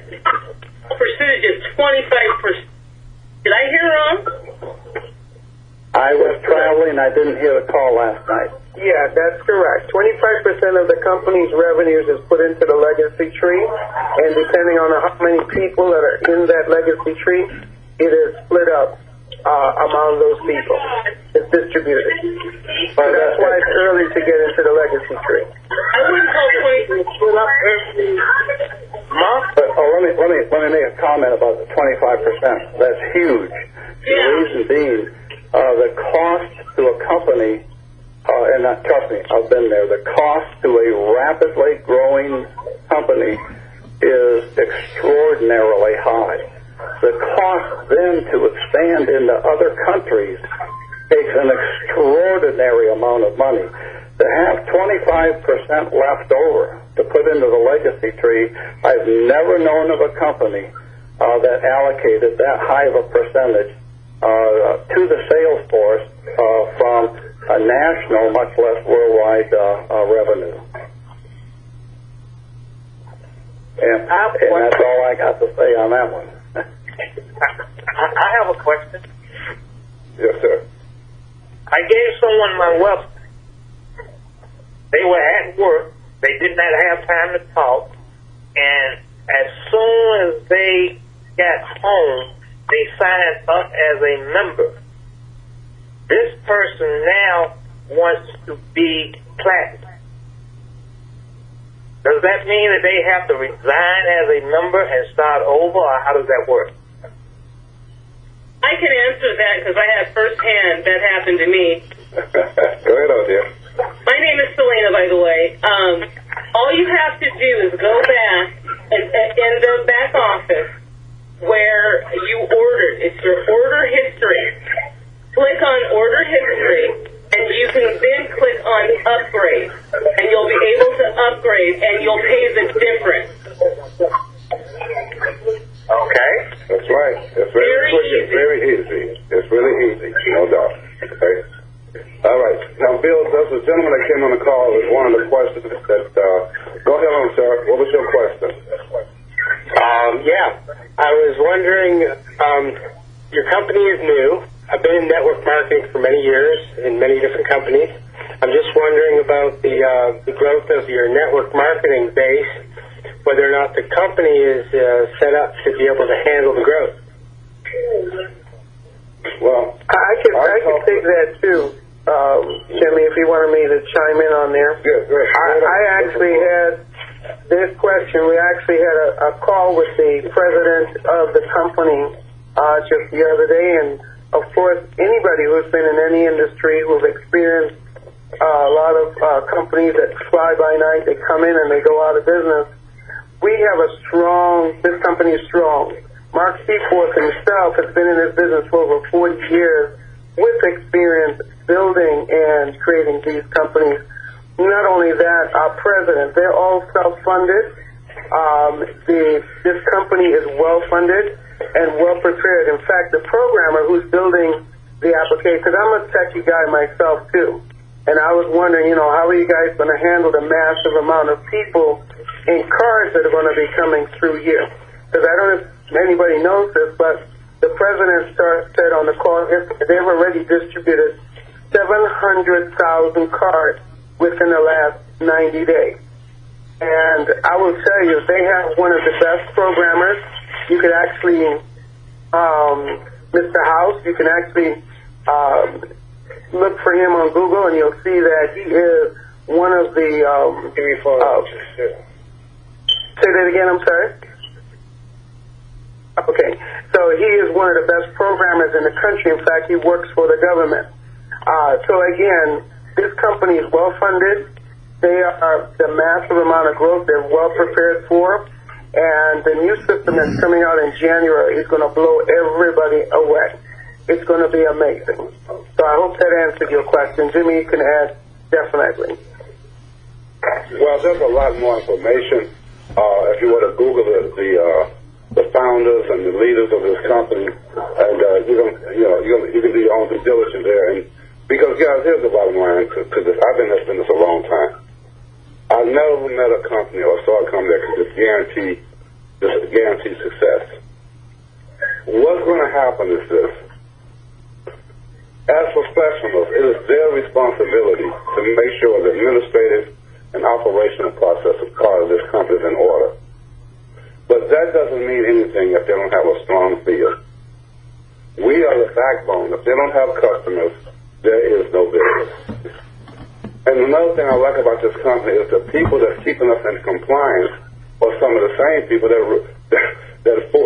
percentage is 25%. Did I hear wrong? I was traveling. I didn't hear the call last night. Yeah, that's correct. 25% of the company's revenues is put into the legacy tree, and depending on how many people that are in that legacy tree, it is split up among those people. It's distributed. So that's why it's early to get into the legacy tree. I wouldn't call 20% split up every month. But let me make a comment about the 25%. That's huge. The reason being, the cost to a company, and trust me, I've been there, the cost to a rapidly growing company is extraordinarily high. The cost then to expand into other countries takes an extraordinary amount of money. To have 25% left over to put into the legacy tree, I've never known of a company that allocated that high of a percentage to the sales force from a national, much less worldwide revenue. And that's all I got to say on that one. I have a question. Yes, sir. I gave someone my website. They were at work. They did not have time to talk. And as soon as they got home, they signed up as a member. This person now wants to be platinum. Does that mean that they have to resign as a member and start over, or how does that work? I can answer that because I have firsthand that happened to me. Go ahead, oh dear. My name is Selena, by the way. All you have to do is go back in the back office where you ordered. It's your order history. Click on order history, and you can then click on upgrade, and you'll be able to upgrade, and you'll pay the difference. Okay. That's right. It's very quick. It's very easy. It's really easy, no doubt. Okay. All right. Now, Bill, there's a gentleman that came on the call with one of the questions that, go ahead on, sir. What was your question? Yeah. I was wondering, your company is new. I've been in network marketing for many years in many different companies. I'm just wondering about the growth of your network marketing base, whether or not the company is set up to be able to handle the growth. Well, I could take that too, Jimmy, if you wanted me to chime in on there. Good. I actually had this question. We actually had a call with the president of the company just the other day, and of course, anybody who's been in any industry who's experienced a lot of companies that fly by night, they come in and they go out of business. We have this company is strong. Mark Seaforth himself has been in this business for over 40 years with experience building and creating these companies. Not only that, our president, they're all self-funded. This company is well-funded and well-prepared. In fact, the programmer who's building the application, because I'm a techie guy myself too, and I was wondering, how are you guys going to handle the massive amount of people in cars that are going to be coming through here? Because I don't know if anybody knows this, but the president said on the call yesterday they've already distributed 700,000 cards within the last 90 days. And I will tell you, they have one of the best programmers. You could actually, Mr. House, you can actually look for him on Google, and you'll see that he is one of the... say that again, I'm sorry? Okay, so he is one of the best programmers in the country. In fact, he works for the government. So again, this company is well-funded. They are the massive amount of growth they're well prepared for. And the new system that's coming out in January is going to blow everybody away. It's going to be amazing. So I hope that answered your question. Jimmy, you can add definitely. Well, there's a lot more information. If you were to Google the founders and the leaders of this company, and you can do your own due diligence there. And because guys, here's the bottom line to this. I've been in this business a long time. I've never met a company or saw a company that could just guarantee success. What's going to happen is this. As professionals, it is their responsibility to make sure the administrative and operational process of part of this company is in order. But that doesn't mean anything if they don't have a strong field. We are the backbone. If they don't have customers, there is no business. And another thing I like about this company is the people that's keeping us in compliance are some of the same people that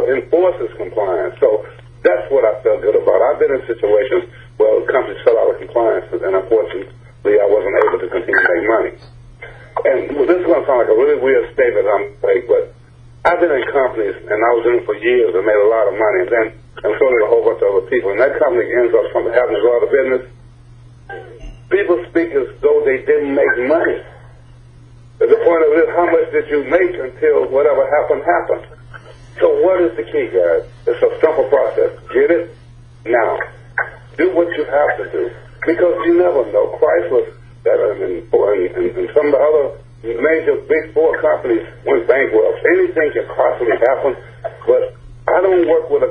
enforces compliance. So that's what I felt good about. I've been in situations where companies fell out of compliance, and unfortunately I wasn't able to continue to make money. And this is going to sound like a really weird statement I'm like, but I've been in companies, and I was in it for years and made a lot of money, and then I'm so did a whole bunch of other people, and that company ends up having to go out of business. People speak as though they didn't make money. The point of it is, how much did you make until whatever happened? So what is the key, guys? It's a simple process. Get it now. Do what you have to do. Because you never know. Chrysler and some of the other major big four companies went bankrupt. Anything can possibly happen, but I don't work with I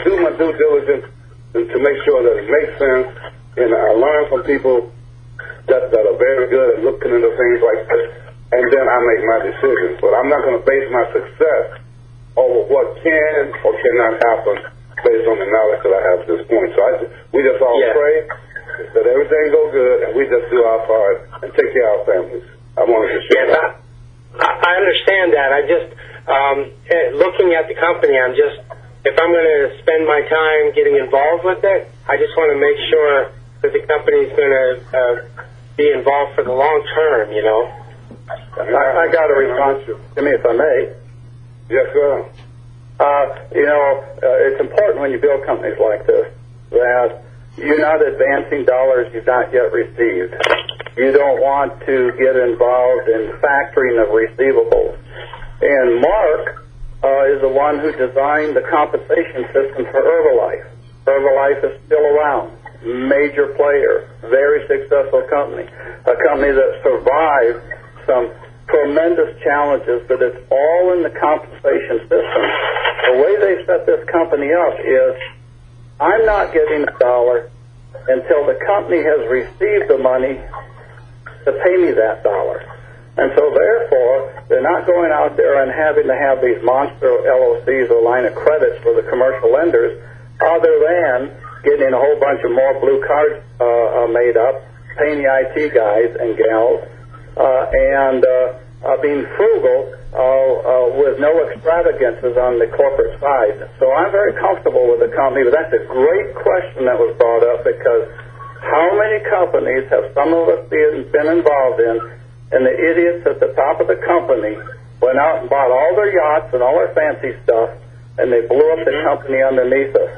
do my due diligence to make sure that it makes sense, and I learn from people that are very good at looking into things like this, and then I make my decisions. But I'm not going to base my success over what can or cannot happen based on the knowledge that I have at this point. So we just all pray that everything go good, and we just do our part and take care of our families. I wanted to share that. I understand that. I just, looking at the company, if I'm going to spend my time getting involved with it, I just want to make sure that the company is going to be involved for the long term, you know. I got a response, Jimmy, if I may. Yes, sir. It's important when you build companies like this that you're not advancing dollars you've not yet received. You don't want to get involved in factoring of receivables. And Mark is the one who designed the compensation system for Herbalife. Herbalife is still around. Major player. Very successful company. A company that survived some tremendous challenges, but it's all in the compensation system. The way they set this company up is, I'm not getting a dollar until the company has received the money to pay me that dollar. And so therefore, they're not going out there and having to have these monster LOCs or line of credits for the commercial lenders, other than getting a whole bunch of more blue cards made up, paying the IT guys and gals, and being frugal with no extravagances on the corporate side. So I'm very comfortable with the company, but that's a great question that was brought up, because how many companies have some of us been involved in, and the idiots at the top of the company went out and bought all their yachts and all their fancy stuff, and they blew up the company underneath us.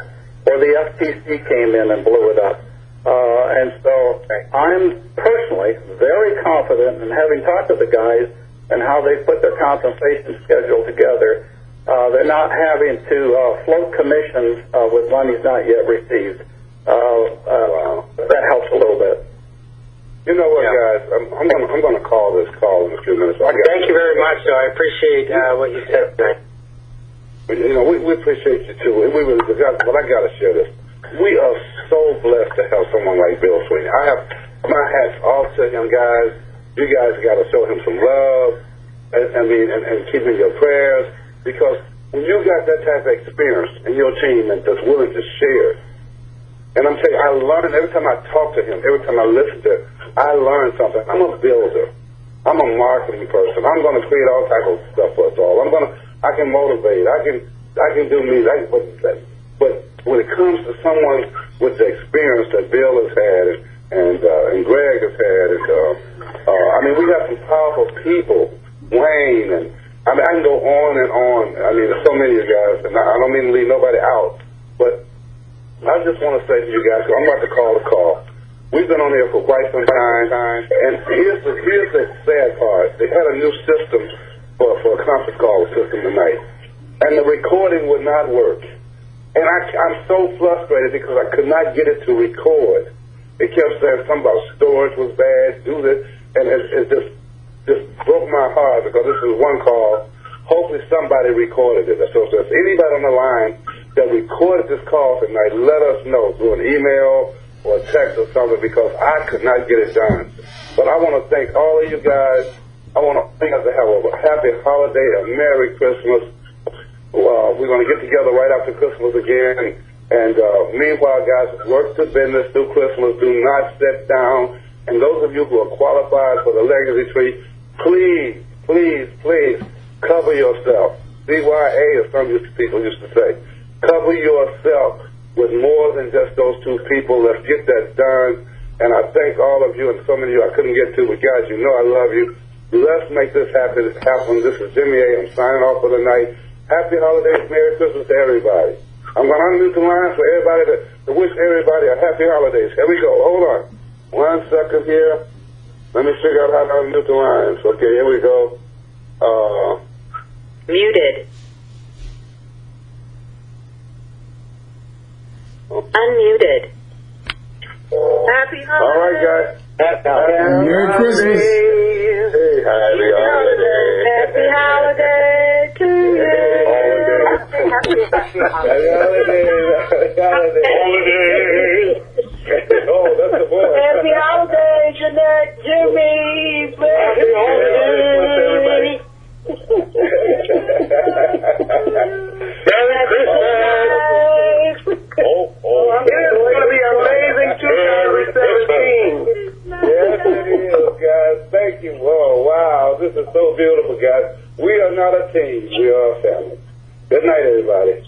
Or the FTC came in and blew it up. And so I'm personally very confident in having talked to the guys and how they put their compensation schedule together. They're not having to float commissions with monies not yet received. That helps a little bit. You know what, guys? I'm going to call this call in a few minutes. Thank you very much, though. I appreciate what you said today. You know, we appreciate you, too. But I got to share this. We are so blessed to have someone like Bill Sweeney. I have my hats off to him, guys. You guys got to show him some love and keep in your prayers, because when you got that type of experience in your team and that's willing to share, and I'm telling you, I learn every time I talk to him, every time I listen to him, I learn something. I'm a builder. I'm a marketing person. I'm going to create all types of stuff for us all. I can motivate. I can do me. But when it comes to someone with the experience that Bill has had and Greg has had, we got some powerful people, Wayne, and I mean, I can go on and on. I mean, there's so many of you guys, and I don't mean to leave nobody out, but I just want to say to you guys, I'm about to call the call. We've been on here for quite some time, and here's the sad part. They had a new system for a conference call system tonight, and the recording would not work. And I'm so frustrated because I could not get it to record. It kept saying something about storage was bad, do this, and it just broke my heart because this is one call. Hopefully somebody recorded it. So if there's anybody on the line that recorded this call tonight, let us know through an email or a text or something because I could not get it done. But I want to thank all of you guys. I want to thank us to have a happy holiday, a Merry Christmas. We're going to get together right after Christmas again. And meanwhile, guys, work the business through Christmas. Do not sit down. And those of you who are qualified for the legacy tree, please, please, please cover yourself. CYA, as some people used to say. Cover yourself with more than just those two people. Let's get that done. And I thank all of you, and so many of you I couldn't get to, but guys, you know I love you. Let's make this happen. This is Jimmy A. I'm signing off for the night. Happy holidays, Merry Christmas to everybody. I'm going to unmute the line for everybody to wish everybody a happy holidays. Here we go. Hold on. 1 second here. Let me figure out how to unmute the lines. Okay, here we go. Muted. Unmuted. Happy holidays. All right, guys. Merry Christmas. Hey, happy holidays. Happy holiday to you. Happy holidays. Oh, that's the boy. Happy holidays, Jeanette, Jimmy. Happy holidays. Merry Christmas. It's going to be amazing 2017. Yes, it is, guys. Thank you. Oh, wow. This is so beautiful, guys. We are not a team. We are a family. Good night, everybody.